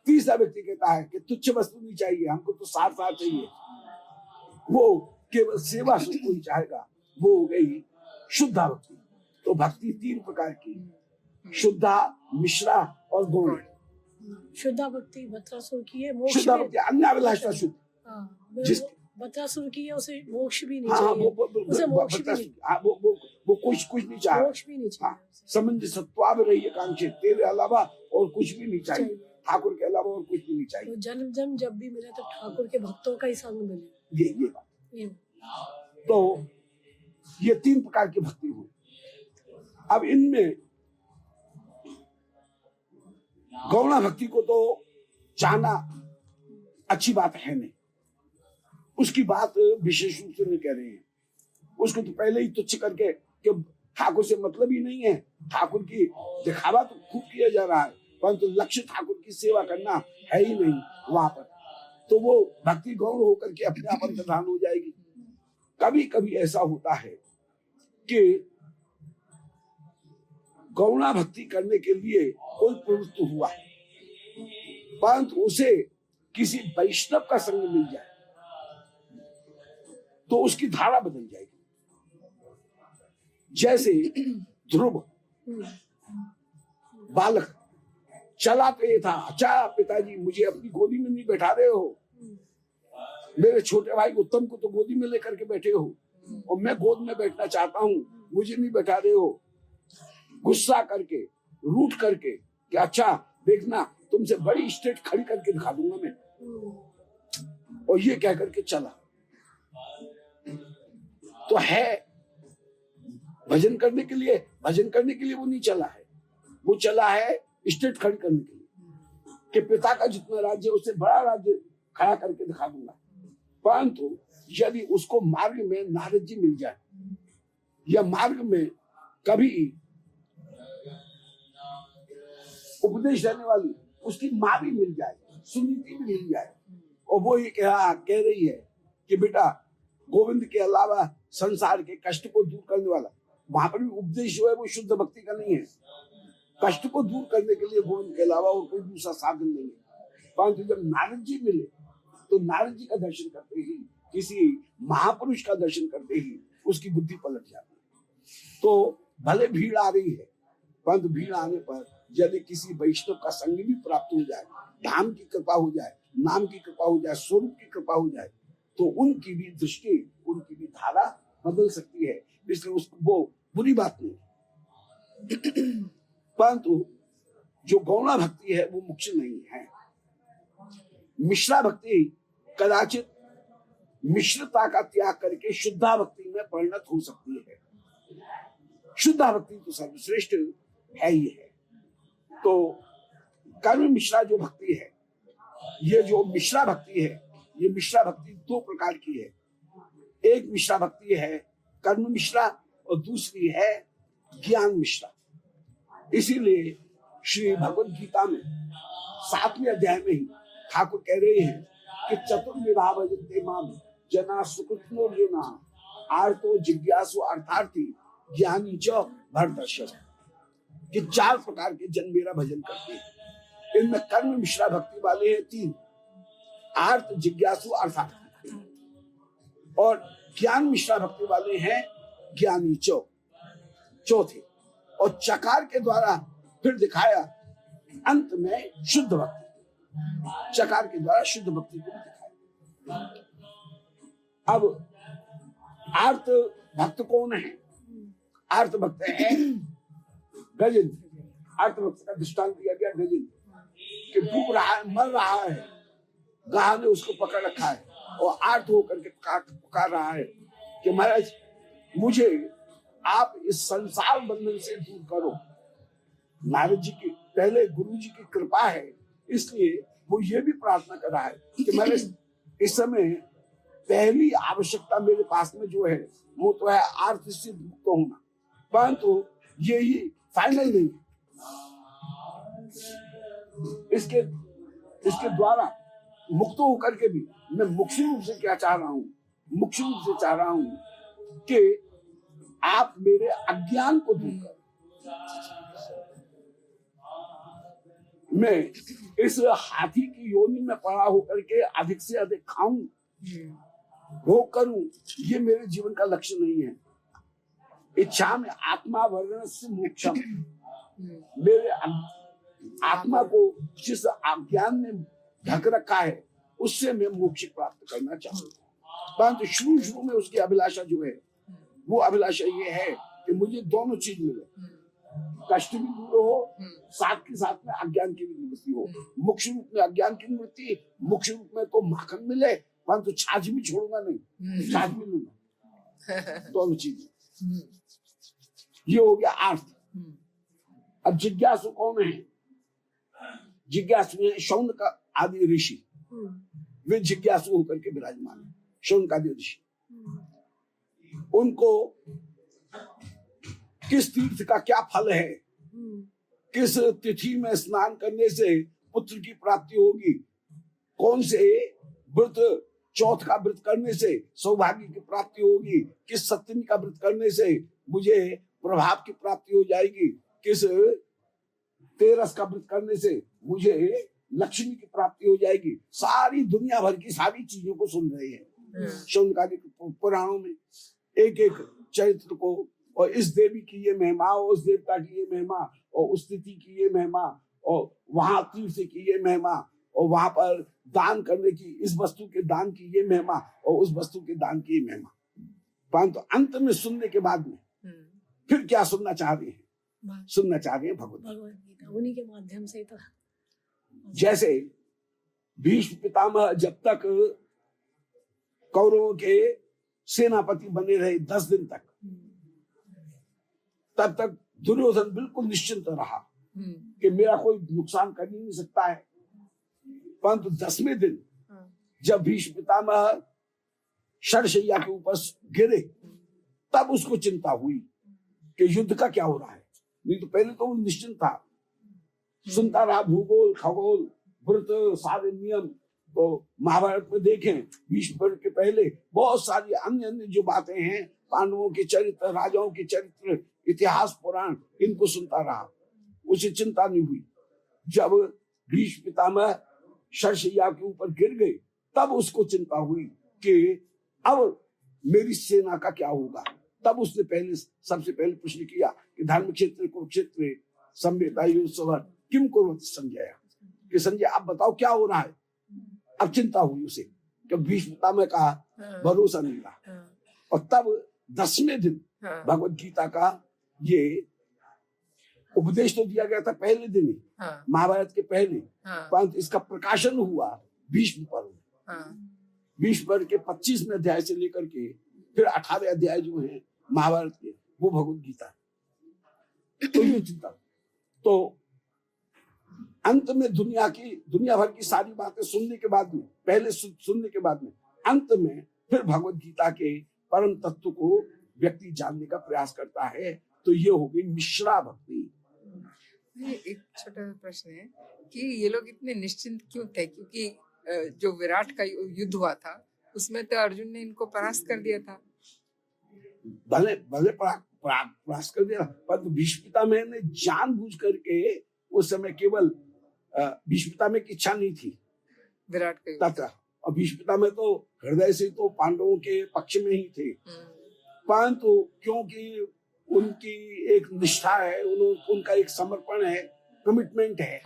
तीसरा व्यक्ति कहता है कि तुच्छ वस्तु नहीं चाहिए, हमको तो सार सार चाहिए, वो केवल सेवा सुख को ही चाहेगा, वो हो गई शुद्धा भक्ति। तो भक्ति तीन प्रकार की, शुद्धा, मिश्रा और गौण। शुद्धा भक्ति बत्रासुर की है, मोक्ष शुद्धा भी। भक्ति अन्याभिलाषा शुद्ध, हाँ, जिस बत्रासुर की है, उसे मोक्ष भी नहीं हाँ चाहिए, उसे मोक्ष भी नहीं, वो कुछ नहीं चाह, मोक्ष भी नहीं चाहिए। समंजसत्वाभ रही कांक्षे, तेरे अलावा और कुछ भी नहीं चाहिए, ठाकुर के अलावा और कुछ भी नहीं चाहिए। तो जन्म जन्म जब भी मिले तो ठाकुर के भक्तों का ही संग मिले। ये बात। ये तो ये तीन प्रकार की भक्ति हुई। अब इनमें गौणा भक्ति को तो चाहना अच्छी बात है नहीं, उसकी बात विशेष रूप से नहीं कह रहे हैं, उसको तो पहले ही तुच्छ करके कि ठाकुर से मतलब ही नहीं है, ठाकुर की दिखावा तो खूब किया जा रहा है परंतु लक्ष्य ठाकुर की सेवा करना है ही नहीं वहां पर, तो वो भक्ति गौण होकर के अपने आप अंतर्धान हो जाएगी। कभी कभी ऐसा होता है कि गौणा भक्ति करने के लिए कोई प्रवृत्त हुआ परंतु उसे किसी वैष्णव का संग मिल जाए तो उसकी धारा बदल जाएगी। जैसे ध्रुव बालक चला तो ये था, अच्छा पिताजी मुझे अपनी गोदी में नहीं बैठा रहे हो, मेरे छोटे भाई उत्तम को तो गोदी में लेकर के बैठे हो और मैं गोद में बैठना चाहता हूं, मुझे नहीं बैठा रहे हो। गुस्सा करके रूठ करके कि अच्छा देखना तुमसे बड़ी स्टेट खड़ी करके दिखा दूंगा मैं, और ये कह करके चला। तो है भजन करने के लिए, भजन करने के लिए वो नहीं चला है, वो चला है स्टेट खड़ी करने के लिए कि पिता का जितना राज्य उससे बड़ा राज्य खड़ा करके दिखा दूंगा। परंतु यदि उसको मार्ग में नारद जी मिल जाए या मार्ग में कभी उपदेश देने वाली उसकी माँ भी मिल जाए, सुनीति भी मिल जाए, और वो ये कह रही है कि बेटा गोविंद के अलावा संसार के कष्ट को दूर करने वाला, वहां पर भी उपदेश जो है वो शुद्ध भक्ति का नहीं है। कष्ट को दूर करने के लिए गोविंद के अलावा और कोई दूसरा साधन नहीं है। परंतु जब नारद जी मिले तो नारद जी का दर्शन करते ही, किसी महापुरुष का दर्शन करते ही उसकी बुद्धि पलट जाती है। तो भले भीड़ आ रही है परंतु भीड़ आने पर यदि किसी वैष्णव का संग भी प्राप्त हो जाए, धाम की कृपा हो जाए, नाम की कृपा हो जाए, स्वरूप की कृपा हो जाए, तो उनकी भी दृष्टि, उनकी भी धारा बदल सकती है। इसलिए उसको वो बुरी बात नहीं। परंतु जो गौणा भक्ति है वो मुख्य नहीं है। मिश्रा भक्ति कदाचित मिश्रता का त्याग करके शुद्धा भक्ति में परिणत हो सकती है। शुद्धा भक्ति तो सर्वश्रेष्ठ है ही है। तो कर्म मिश्रा जो भक्ति है, ये जो मिश्रा भक्ति है, ये मिश्रा भक्ति दो प्रकार की है। एक मिश्रा भक्ति है कर्म मिश्रा और दूसरी है ज्ञान मिश्रा। इसीलिए श्री भगवद गीता में 7वें अध्याय में ही ठाकुर कह रहे हैं कि चतुर्विधा भजते माम जना सुकृतो जना आर्तो जिज्ञासु अर्थार्थी ज्ञानी च भरदर्शक, कि 4 प्रकार के जन मेरा भजन करते हैं। इनमें कर्म मिश्रा भक्ति वाले हैं 3, आर्त जिज्ञासु अर्थार्थी, और ज्ञान मिश्रा भक्ति वाले हैं ज्ञानी चौथे, और चकार के द्वारा फिर दिखाया अंत में शुद्ध भक्ति, चकार के द्वारा शुद्ध भक्ति को दिखाया। अब आर्त भक्त कौन है? आर्त भक्त है गजेंद्र। आर्त भक्त का दृष्टांत दिया गया गजेंद्र कि डूब रहा है, मर रहा है, गाह ने उसको पकड़ रखा है और आर्त होकर के पुकार रहा है कि महाराज मुझे आप इस संसार बंधन से दूर करो। नारद जी की पहले गुरु जी की कृपा है, इसलिए वो ये भी प्रार्थना कर रहा है कि महाराज इस समय पहली आवश्यकता मेरे पास में जो है वो तो है आर्थ से मुक्त होना, परंतु यही फाइनल नहीं है। इसके द्वारा मुक्त होकर के भी मैं मुख्य रूप से क्या चाह रहा हूं, मुख्य रूप से चाह रहा हूं कि आप मेरे अज्ञान को दूर करें। मैं इस हाथी की योनि में पड़ा होकर के अधिक से अधिक खाऊं, भोग करूं, ये मेरे जीवन का लक्ष्य नहीं है। इच्छा में आत्मा वर्ण से मोक्षम, मेरे आत्मा को जिस अज्ञान ने ढक रखा है उससे मैं मोक्ष प्राप्त करना चाहूंगा। परंतु शुरू में उसकी अभिलाषा जो है वो अभिलाषा ये है कि मुझे दोनों चीज मिले, कष्ट भी दूर हो, साथ के साथ में अज्ञान की भी निवृत्ति हो। मुख्य रूप में अज्ञान की निवृत्ति, मुख्य रूप में तो माखन मिले, परंतु छाछ भी छोड़ूंगा नहीं, छाछ भी लूंगा, दोनों चीजें। ये हो गया अर्थ। अब जिज्ञासु कौन है? जिज्ञासु है शौनक आदि ऋषि, वे जिज्ञासु होकर के विराजमान है। शौनक आदि ऋषि, उनको किस तीर्थ का क्या फल है, किस तिथि में स्नान करने से पुत्र की प्राप्ति होगी, कौन से व्रत चौथ का व्रत करने से सौभाग्य की प्राप्ति होगी, किस सप्तमी का व्रत करने से मुझे प्रभाव की प्राप्ति हो जाएगी, किस तेरस का व्रत करने से मुझे लक्ष्मी की प्राप्ति हो जाएगी, सारी दुनिया भर की सारी चीजों को सुन रहे हैं शौनकादि पुराणों में। एक एक चरित्र को, और इस देवी की ये महिमा, और उस देवता की ये महिमा, और उस तिथि की ये महिमा, और वहां तीर्थ की ये महिमा, और वहां पर दान करने की, इस वस्तु के दान की ये महिमा, और उस वस्तु के दान की ये महिमा। परंतु अंत में सुनने के बाद में फिर क्या सुनना चाह रहे हैं? सुनना चाह रहे हैं भगवत गीता, उन्हीं के माध्यम से तो। जैसे भीष्म पितामह जब तक कौरवों के सेनापति बने रहे 10 दिन तक, तब तक दुर्योधन बिल्कुल निश्चिंत रहा कि मेरा कोई नुकसान कर ही नहीं सकता है। परंतु 10वें दिन जब भीष्म पितामह शरशैया के ऊपर गिरे, तब उसको चिंता हुई कि युद्ध का क्या हो रहा है। नहीं तो पहले तो वो निश्चिंत था, सुनता रहा भूगोल, खगोल, व्रत, सारे नियम। तो महाभारत में देखें, भीष्म के पहले बहुत सारी अन्य अन्य जो बातें हैं, पांडवों के चरित्र, राजाओं के चरित्र, इतिहास, पुराण, इनको सुनता रहा, उसे चिंता नहीं हुई। जब भीष्म पितामह शरशैया के ऊपर गिर गए, तब उसको चिंता हुई कि अब मेरी सेना का क्या होगा। तब उसने सबसे पहले प्रश्न किया कि धर्म क्षेत्र कुरुक्षेत्र संवेदायुत्सव किम कुर्वत संजय, कि संजय आप बताओ क्या हो रहा है। अब चिंता हुई उसे कि भीष्म पितामह का भरोसा नहीं रहा। और तब 10वें दिन भगवत गीता का ये उपदेश तो दिया गया था पहले दिन ही, महाभारत के पहले, परंतु इसका प्रकाशन हुआ भीष्म पर्व में। भीष्म पर्व के 25वें अध्याय से लेकर के फिर 18 अध्याय जो है महाभारत के, वो भगवत गीता। तो ये चिंता, तो अंत में दुनिया भर की सारी बातें सुनने के बाद में, पहले सुनने के बाद में, अंत में फिर भगवत गीता के परम तत्व को व्यक्ति जानने का प्रयास करता है। तो ये हो गई मिश्रा भक्ति। एक छोटा प्रश्न है कि ये लोग इतने निश्चिंत क्यों थे? क्योंकि जो विराट का युद्ध हुआ था उसमें तो अर्जुन ने इनको परास्त कर दिया था। भले परास्त कर दिया, पर भीष्म पितामह ने जानबूझ करके उस समय केवल भीष्म पितामह की इच्छा नहीं थी विराट का, और भीष्म पितामह तो हृदय से तो पांडवों के पक्ष में ही थे, परंतु क्योंकि उनकी एक निष्ठा है, उनका एक समर्पण है, कमिटमेंट है,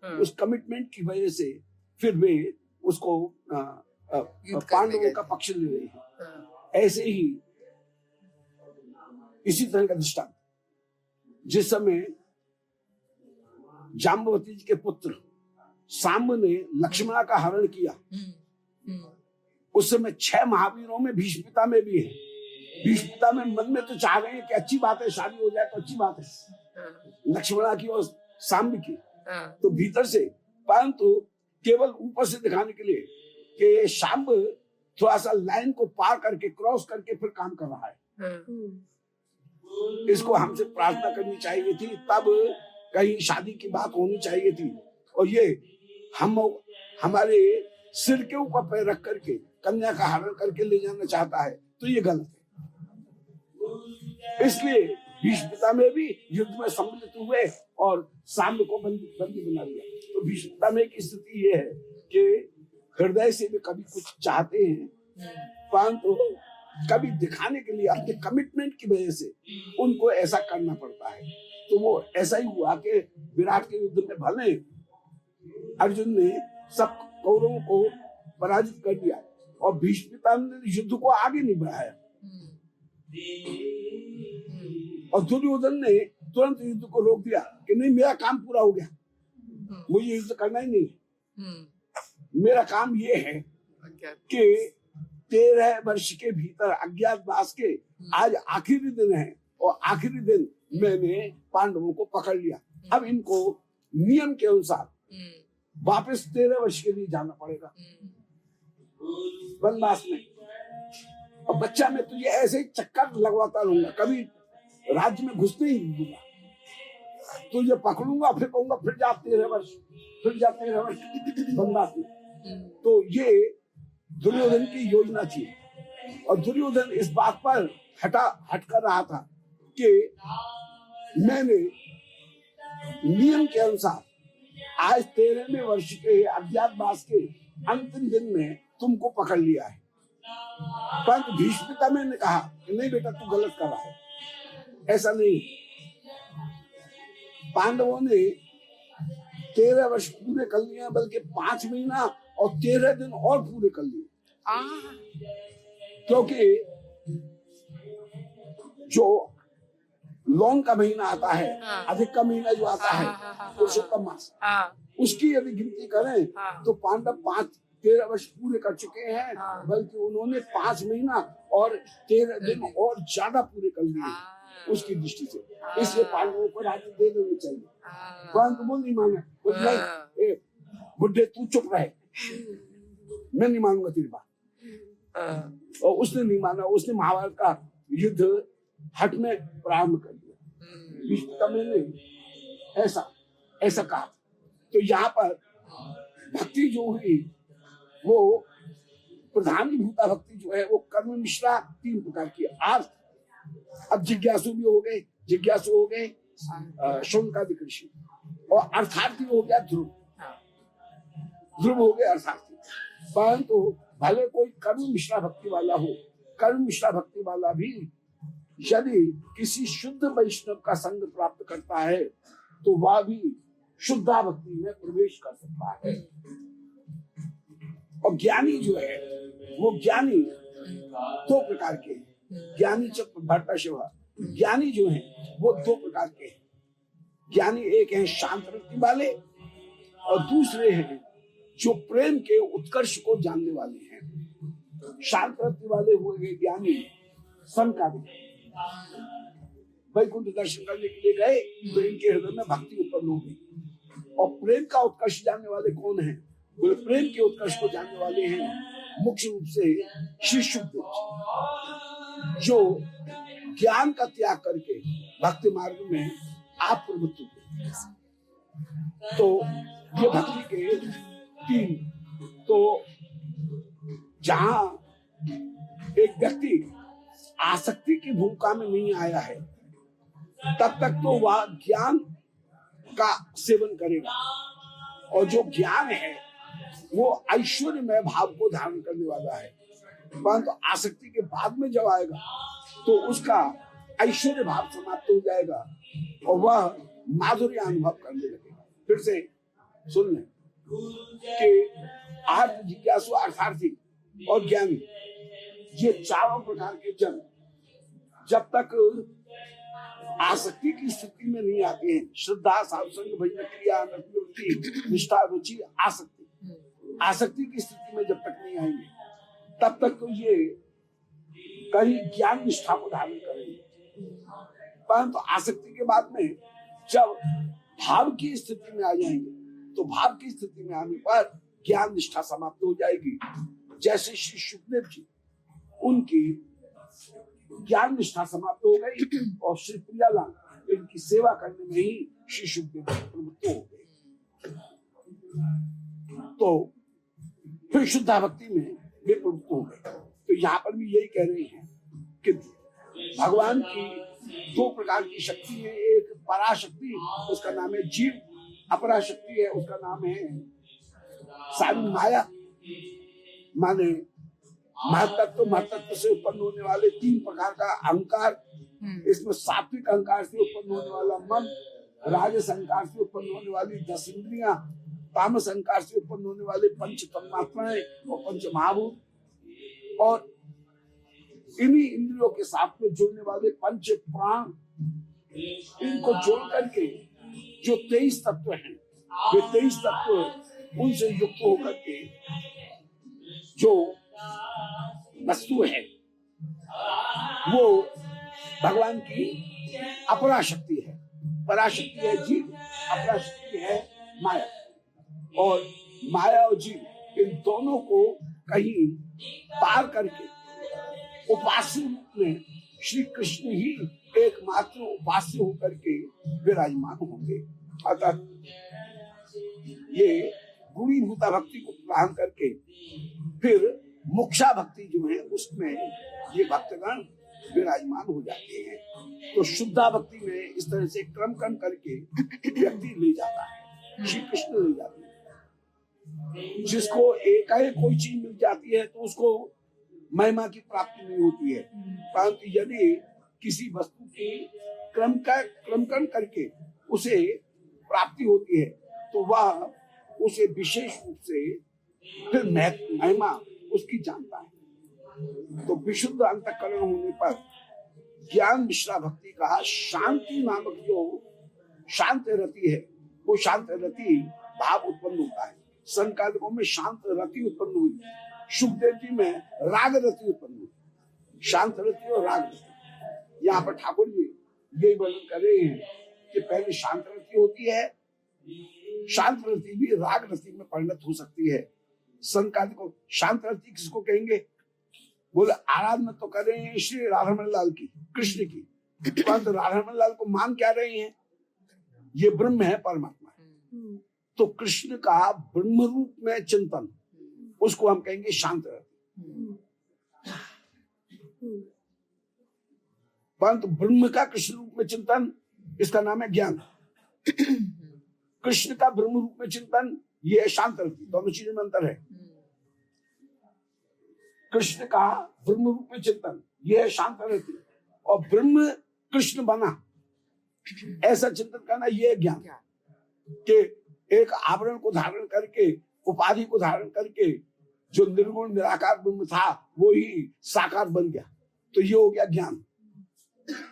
उस कमिटमेंट की वजह से फिर वे उसको पांडवों का पक्ष ले रहे हैं। ऐसे ही इसी तरह का दृष्टांत, जिस समय जाम्बवती जी के पुत्र सांब ने लक्ष्मणा का हरण किया, उस समय 6 महावीरों में भीष्म पितामह भी है। भीष्म पितामह मन में तो चाह रहे हैं कि अच्छी बात है, शादी हो जाए तो अच्छी बात है लक्ष्मणा की और सांब की, तो भीतर से, परंतु केवल ऊपर से दिखाने के लिए कि सांब थोड़ा सा लाइन को पार करके क्रॉस करके फिर काम कर रहा है। इसको हमसे प्रार्थना करनी चाहिए थी, तब कहीं शादी की बात होनी चाहिए थी। और ये हम हमारे सिर के ऊपर पैर रख करके कन्या का हरण करके ले जाना चाहता है, तो ये गलत है। इसलिए भीष्म पितामह भी युद्ध में सम्मिलित हुए और साम्य को बंदी बना लिया। तो भीष्म पितामह की स्थिति ये है कि हृदय से भी कभी कुछ चाहते हैं, परंतु कभी दिखाने के लिए अपने कमिटमेंट की वजह से उनको ऐसा करना पड़ता है। तो वो ऐसा ही हुआ कि विराट के युद्ध में भले अर्जुन ने सब कौरवों को पराजित कर दिया और भीष्म पितामह ने युद्ध को आगे नहीं बढ़ाया, और दुर्योधन ने तुरंत युद्ध को रोक दिया कि नहीं, मेरा काम पूरा हो गया, मुझे युद्ध करना ही नहीं। मेरा काम ये है कि 13 वर्ष के भीतर अज्ञातवास के आज आखिरी दिन है, और आखिरी दिन मैंने पांडवों को पकड़ लिया। अब इनको नियम के अनुसार वापस 13 वर्ष के लिए जाना पड़ेगा वनवास में। और बच्चा मैं तुझे ऐसे ही चक्कर लगवाता रहूंगा, कभी राज्य में घुसने ही नहीं दूंगा, तुझे पकड़ूंगा, फिर कहूंगा फिर जा 13 वर्ष, फिर जा 13 वर्ष वनवास में। तो ये दुर्योधन की योजना थी, और दुर्योधन इस बात पर हट कर रहा था कि मैंने नियम के अनुसार आज 13वें वर्ष के अज्ञातवास के अंतिम दिन में तुमको पकड़ लिया है। परंतु भीष्म पितामह ने कहा कि नहीं बेटा, तू गलत कर रहा है, ऐसा नहीं। पांडवों ने 13 वर्ष पूरे कर लिया, बल्कि 5 महीना और 13 दिन और पूरे कर लिए, क्योंकि जो लौन का महीना आता है, अधिक का महीना जो आता है पुरुषोत्तम मास, उसकी यदि गिनती करें तो पांडव 13 वर्ष पूरे कर चुके हैं, बल्कि उन्होंने 5 महीना और 13 दिन और ज्यादा पूरे कर लिए उसकी दृष्टि से। इसलिए पांडवों को राज्य दे देना चाहिए, परंतु वो नहीं माना। बुढ़े तू चुप रहे, मैं नहीं मानूंगा तेरी बात। और उसने नहीं माना, उसने महाभारत का युद्ध हट में प्रारंभ कर दिया। भीष्म पितामह ने ऐसा कहा। तो यहाँ पर भक्ति जो हुई वो प्रधानीभूता भक्ति जो है वो कर्म मिश्रा 3 प्रकार की। अर्थ, अब जिज्ञासु भी हो गए, जिज्ञासु हो गए शौनकादिक ऋषि, और अर्थार्थी हो गया ध्रुव हो गए अर्थार्थी। परंतु भले कोई कर्म मिश्रा भक्ति वाला हो, कर्म मिश्रा भक्ति वाला भी यदि किसी शुद्ध वैष्णव का संग प्राप्त करता है तो वह भी शुद्धा भक्ति में प्रवेश कर सकता है। और ज्ञानी जो है वो ज्ञानी 2 प्रकार के हैं, ज्ञानी च भट्टा शिवा। ज्ञानी जो है वो 2 प्रकार के हैं। ज्ञानी एक है शांत वृत्ति वाले, और दूसरे हैं जो प्रेम के उत्कर्ष को जानने वाले हैं। शांत वृत्ति वाले हुए ज्ञानी समकालिक, वैकुंठ दर्शन करने के लिए गए तो इनके हृदय में भक्ति उत्पन्न होगी। और प्रेम का उत्कर्ष जानने वाले कौन हैं? बोले प्रेम के उत्कर्ष को जानने वाले हैं मुख्य रूप से श्री शुकदेव जी, जो ज्ञान का त्याग करके भक्ति मार्ग में आप प्रवृत्त हुए। तो ये भक्ति के 3। तो जहां एक व्यक्ति आसक्ति की भूमिका में नहीं आया है तब तक तो वह ज्ञान का सेवन करेगा, और जो ज्ञान है वो ऐश्वर्यमय भाव को धारण करने वाला है। परंतु आसक्ति के बाद में जब आएगा तो उसका ऐश्वर्य भाव समाप्त हो जाएगा और वह माधुर्य अनुभव करने लगेगा। फिर से सुन लें कि आर्थ, जिज्ञासु, अर्थार्थी और ज्ञानी, ये 4 प्रकार के जन जब तक आसक्ति की स्थिति में नहीं आते हैं, श्रद्धा, साधुसंग, भजन, क्रिया, निवृत्ति, निष्ठा, रुचि, आसक्ति की स्थिति में जब तक नहीं आएंगे तब तक तो ये कहीं ज्ञान निष्ठा को धारण करेंगे। परंतु आसक्ति के बाद में जब भाव की स्थिति में आ जाएंगे तो भाव की स्थिति में आने पर ज्ञान निष्ठा समाप्त हो जाएगी। जैसे श्री सुखदेव जी, उनकी ज्ञान निष्ठा समाप्त हो गई और श्री प्रियालाल इनकी सेवा करने में ही श्री सुखदेव जी प्रवृत्त हो गए। तो फिर शुद्धा भक्ति में वे प्रवृत्त हो गए। तो यहाँ पर भी यही कह रहे हैं कि भगवान की दो प्रकार की शक्ति है, एक पराशक्ति, उसका नाम है जीव, अपरा शक्ति है, उसका नाम है सारी माया, माने महतत्व से उत्पन्न होने वाले तीन प्रकार का अहंकार। इसमें सात्विक अहंकार से उत्पन्न होने वाला मन, राजस अहंकार से उत्पन्न होने वाली 10 इंद्रियां, तामस अहंकार से उत्पन्न होने वाले पंच तन्मात्राएं और पंच महाभूत, और इन्हीं इंद्रियों के साथ में जुड़ने वाले पंच प्राण, इनको जोड़ करके जो 23 तत्व हैं, वे 23 तत्व उनसे युक्त होकर के जो वस्तु है वो भगवान की अपरा शक्ति है। पराशक्ति है जीव, अपरा शक्ति है माया। और माया और जीव इन दोनों को कहीं पार करके उपास्य रूप में श्री कृष्ण ही एकमात्र उपास्य होकर के विराजमान होंगे। अतः ये गुणीभूता भक्ति को प्रदान करके फिर मोक्षा भक्ति जो है उसमें ये भक्तगण विराजमान हो जाते हैं। तो शुद्धा भक्ति में इस तरह से क्रम करके व्यक्ति ले जाता है, श्री कृष्ण ले जाते हैं। जिसको एकाएक कोई चीज मिल जाती है तो उसको महिमा की प्राप्ति नहीं होती है, परंतु यदि किसी वस्तु की क्रम करके उसे प्राप्ति होती है तो वह उसे विशेष रूप से फिर महिमा उसकी जानता है। तो विशुद्ध अंतःकरण होने पर ज्ञान मिश्रा भक्ति का शांति नामक जो शांत रति है, वो शांत रति भाव उत्पन्न होता है। संकालिकों में शांत रति उत्पन्न हुई, सुखदेव जी में राग रति उत्पन्न हुई, शांत रति और राग रति। यहाँ पर ठाकुर जी यही वर्णन कर रहे हैं कि पहले शांत रति होती है, शांत रति भी राग रति में परिणत हो सकती है। संकालिक को शांत रति किसको कहेंगे? बोले आराधना तो कर रहे हैं श्री राधारमण लाल की, कृष्ण की, परंतु राधारमण लाल को मान क्या रहे हैं? ये ब्रह्म है, परमात्मा है। तो कृष्ण का ब्रह्म रूप में चिंतन, उसको हम कहेंगे शांत रति। परंतु ब्रह्म का कृष्ण रूप में चिंतन, इसका नाम है ज्ञान। कृष्ण का ब्रह्म रूप में चिंतन, ये है शांत रति। दोनों चीजों में अंतर है। कृष्ण का ब्रह्म रूप में चिंतन, ये है शांत रति, और ब्रह्म कृष्ण बना ऐसा चिंतन करना, ये है ज्ञान। कि एक आवरण को धारण करके, उपाधि को धारण करके जो निर्गुण निराकार ब्रह्म था वो ही साकार बन गया, तो ये हो गया ज्ञान।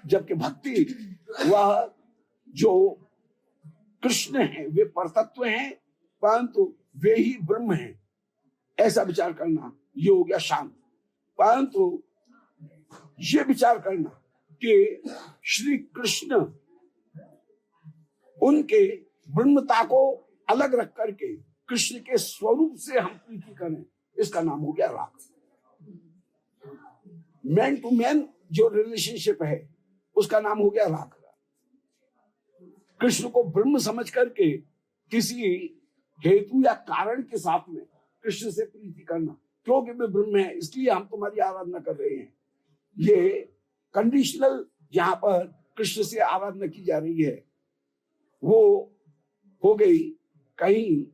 जबकि भक्ति, वह जो कृष्ण है वे परतत्व हैं, परंतु वे ही ब्रह्म हैं, ऐसा विचार करना, ये हो गया शांत। परंतु ये विचार करना कि श्री कृष्ण उनके ब्रह्मता को अलग रख करके कृष्ण के स्वरूप से हम प्रीति करें, इसका नाम हो गया राग। मैन टू मैन जो रिलेशनशिप है उसका नाम हो गया राग। कृष्ण को ब्रह्म समझ करके किसी हेतु या कारण के साथ में कृष्ण से प्रीति करना, क्योंकि वे ब्रह्म है इसलिए हम तुम्हारी आराधना कर रहे हैं, ये कंडीशनल यहाँ पर कृष्ण से आराधना की जा रही है, वो हो गई कहीं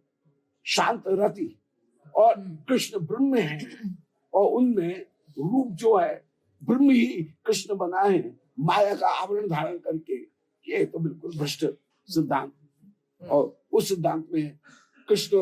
शांत रति। और कृष्ण ब्रह्म है और उनमें रूप जो है ब्रह्म ही कृष्ण बनाए हैं माया का आवरण धारण करके, ये तो बिल्कुल भ्रष्ट सिद्धांत। और उस सिद्धांत में कृष्ण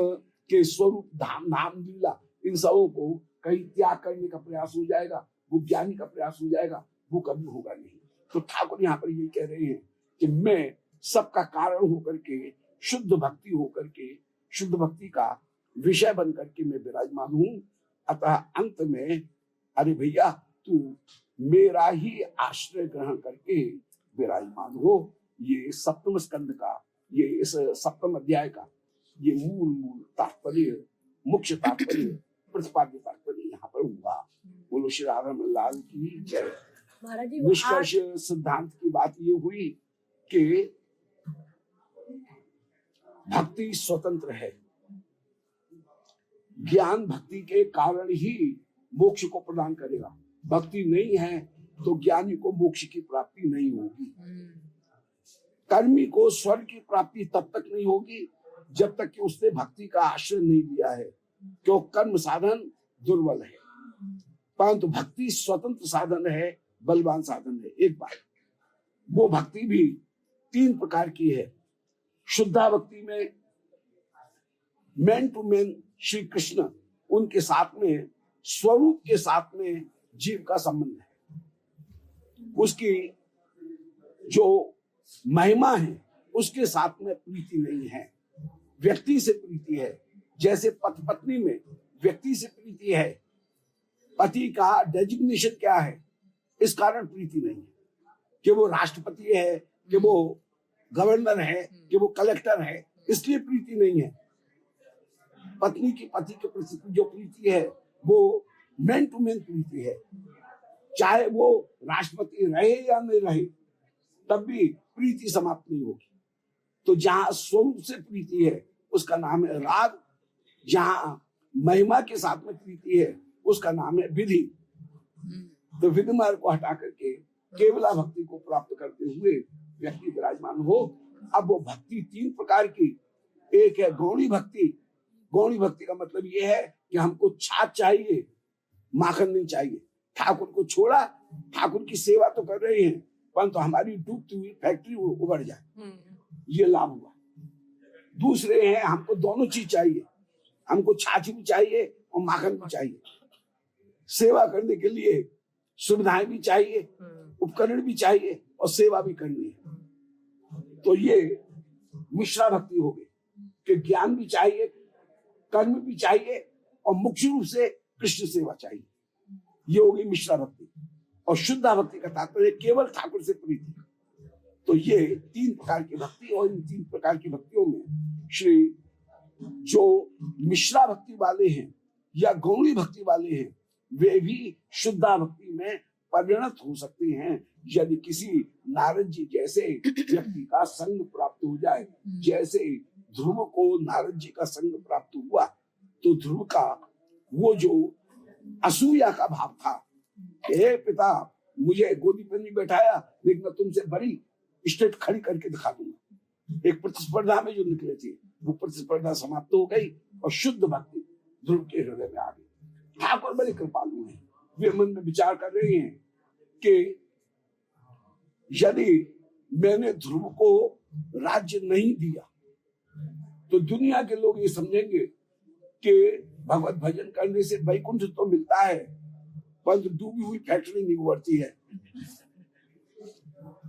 के स्वरूप धाम नाम लीला इन सबों को कहीं त्याग करने का प्रयास हो जाएगा, वो ज्ञानी का प्रयास हो जाएगा, वो कभी होगा नहीं। तो ठाकुर यहाँ पर यही कह रहे हैं कि मैं सबका कारण होकर के, शुद्ध भक्ति होकर के, शुद्ध भक्ति का विषय बन करके मैं विराजमान हूं। अतः अंत में अरे भैया तू मेरा ही आश्रय ग्रहण करके विराजमान हो। ये सप्तम स्कंद का, ये इस सप्तम अध्याय का ये मूल तात्पर्य, मुख्य तात्पर्य प्रतिपाद्य तात्पर्य यहाँ पर हुआ। बोलो श्री राधा रमण लाल की जय। महाराज जी वो निष्कर्ष सिद्धांत की बात ये हुई कि भक्ति स्वतंत्र है। ज्ञान भक्ति के कारण ही मोक्ष को प्रदान करेगा। भक्ति नहीं है तो ज्ञानी को मोक्ष की प्राप्ति नहीं होगी। कर्मी को स्वर्ग की प्राप्ति तब तक नहीं होगी जब तक कि उसने भक्ति का आश्रय नहीं लिया है, क्यों कर्म साधन दुर्बल है। परंतु भक्ति स्वतंत्र साधन है, बलवान साधन है। एक बात, वो भक्ति भी 3 प्रकार की है। शुद्धा भक्ति में man to man Shri Krishna, उनके साथ में स्वरूप के साथ में जीव का संबंध है। उसकी जो महिमा है उसके साथ में प्रीति नहीं है, व्यक्ति से प्रीति है। जैसे पति पत्नी में व्यक्ति से प्रीति है, पति का डेजिग्नेशन क्या है इस कारण प्रीति नहीं है कि वो राष्ट्रपति है, कि वो गवर्नर है, कि वो कलेक्टर है, इसलिए प्रीति नहीं है। पत्नी की पति के प्रति जो प्रीति है वो मैन टू मैन प्रीति है। चाहे वो राष्ट्रपति रहे या नहीं रहे तब भी प्रीति समाप्त नहीं होगी। तो जहां स्वरूप से प्रीति है उसका नाम है राग, जहां महिमा के साथ में प्रीति है उसका नाम है विधि। तो विधि मार्ग को हटा करके केवला भक्ति को प्राप्त करते हुए व्यक्ति विराजमान हो। अब वो भक्ति 3 प्रकार की, एक है गौणी भक्ति। गौणी भक्ति का मतलब ये है कि हमको छाछ चाहिए, माखन नहीं चाहिए। ठाकुर को छोड़ा, ठाकुर की सेवा तो कर रहे हैं परंतु हमारी डूबती हुई फैक्ट्री उबड़ जाए, ये लाभ हुआ। दूसरे हैं हमको दोनों चीज चाहिए, हमको छाछ भी चाहिए और माखन भी चाहिए। सेवा करने के लिए सुविधाएं भी चाहिए, उपकरण भी चाहिए और सेवा भी करनी है। तो ये मिश्रा भक्ति हो गई कि ज्ञान भी चाहिए, कर्म भी चाहिए और मुख्य रूप से कृष्ण सेवा चाहिए। ये हो गई मिश्रा भक्ति। और शुद्धा भक्ति का तात्पर्य केवल ठाकुर से प्रीति। तो ये 3 प्रकार की भक्ति, और इन 3 प्रकार की भक्तियों में श्री जो मिश्रा भक्ति वाले हैं या गौणी भक्ति वाले हैं वे भी शुद्धा भक्ति में परिणत हो सकते हैं यदि किसी नारद जी जैसे व्यक्ति का संग प्राप्त हो जाए। जैसे ध्रुव को नारद जी का संग प्राप्त हुआ तो ध्रुव का वो जो असूया का भाव था, हे पिता मुझे गोदी पर नहीं बैठाया लेकिन मैं तुमसे बड़ी स्टेट खड़ी करके दिखा दूंगा। एक प्रतिस्पर्धा में जो निकले थे वो प्रतिस्पर्धा समाप्त हो गई और शुद्ध भक्ति ध्रुव के हृदय में आ गई। ठाकुर बड़े कृपालु हैं। वे मन में विचार कर रहे हैं कि यदि मैंने ध्रुव को राज्य नहीं दिया तो दुनिया के लोग ये समझेंगे कि भगवत भजन करने से वैकुंठ तो मिलता है परंतु डूबी हुई फैक्ट्री नहीं उभरती है।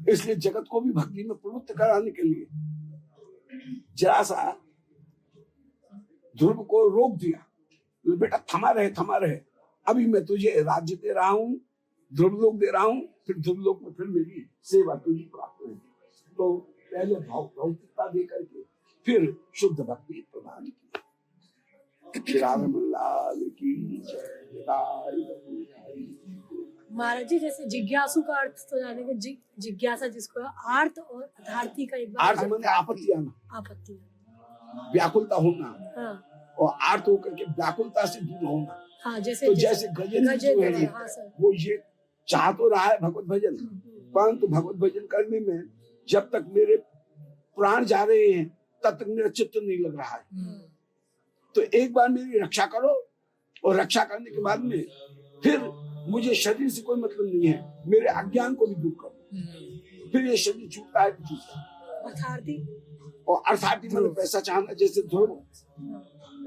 इसलिए जगत को भी भक्ति में प्रवृत्त कराने के लिए जरा सा ध्रुव को रोक दिया, बेटा थमा रहे, अभी मैं तुझे राज्य दे रहा हूं, ध्रुवलोक दे रहा हूं, फिर ध्रुवलोक में फिर मेरी सेवा तुझे प्राप्त होगी। तो पहले भौतिकता दे करके फिर शुद्ध भक्ति प्रदान की। लाल की जय। महाराज जी जैसे जिज्ञासु का अर्थ तो जाने के जिज्ञासा जिसको है, आर्त और अर्थार्थी का एक बार आर्त माने आपत्ति आना, आपत्ति, व्याकुलता होना। हाँ। और आर्त होकर के व्याकुलता से दूर होना। हाँ, जैसे तो जैसे गजेंद्र जो है हाँ, सर। वो ये चाह तो रहा है भगवत भजन, परंतु भगवत भजन करने में जब तक मेरे प्राण जा रहे हैं तब तक मेरा चित्त नहीं लग रहा है। तो एक बार मेरी रक्षा करो और रक्षा करने के बाद में फिर मुझे शरीर से कोई मतलब नहीं है, मेरे अज्ञान को भी दूर करो। फिर ये शरीर छूटता है तो छूटता है। अर्थार्थी और अर्थार्थी मतलब पैसा चाहना, जैसे ध्रुव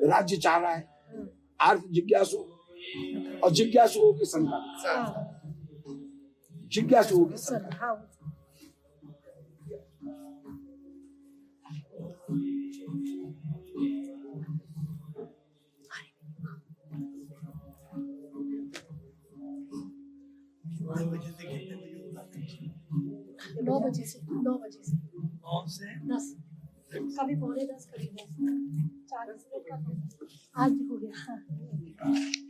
राज्य चाह रहा है। अर्थ जिज्ञासु और जिज्ञासु हो के संतान, जिज्ञासु हो के संतान। नौ बजे से 10, कभी 9:45, कभी 10, 40 मिनट का आज हो गया। मिलता है।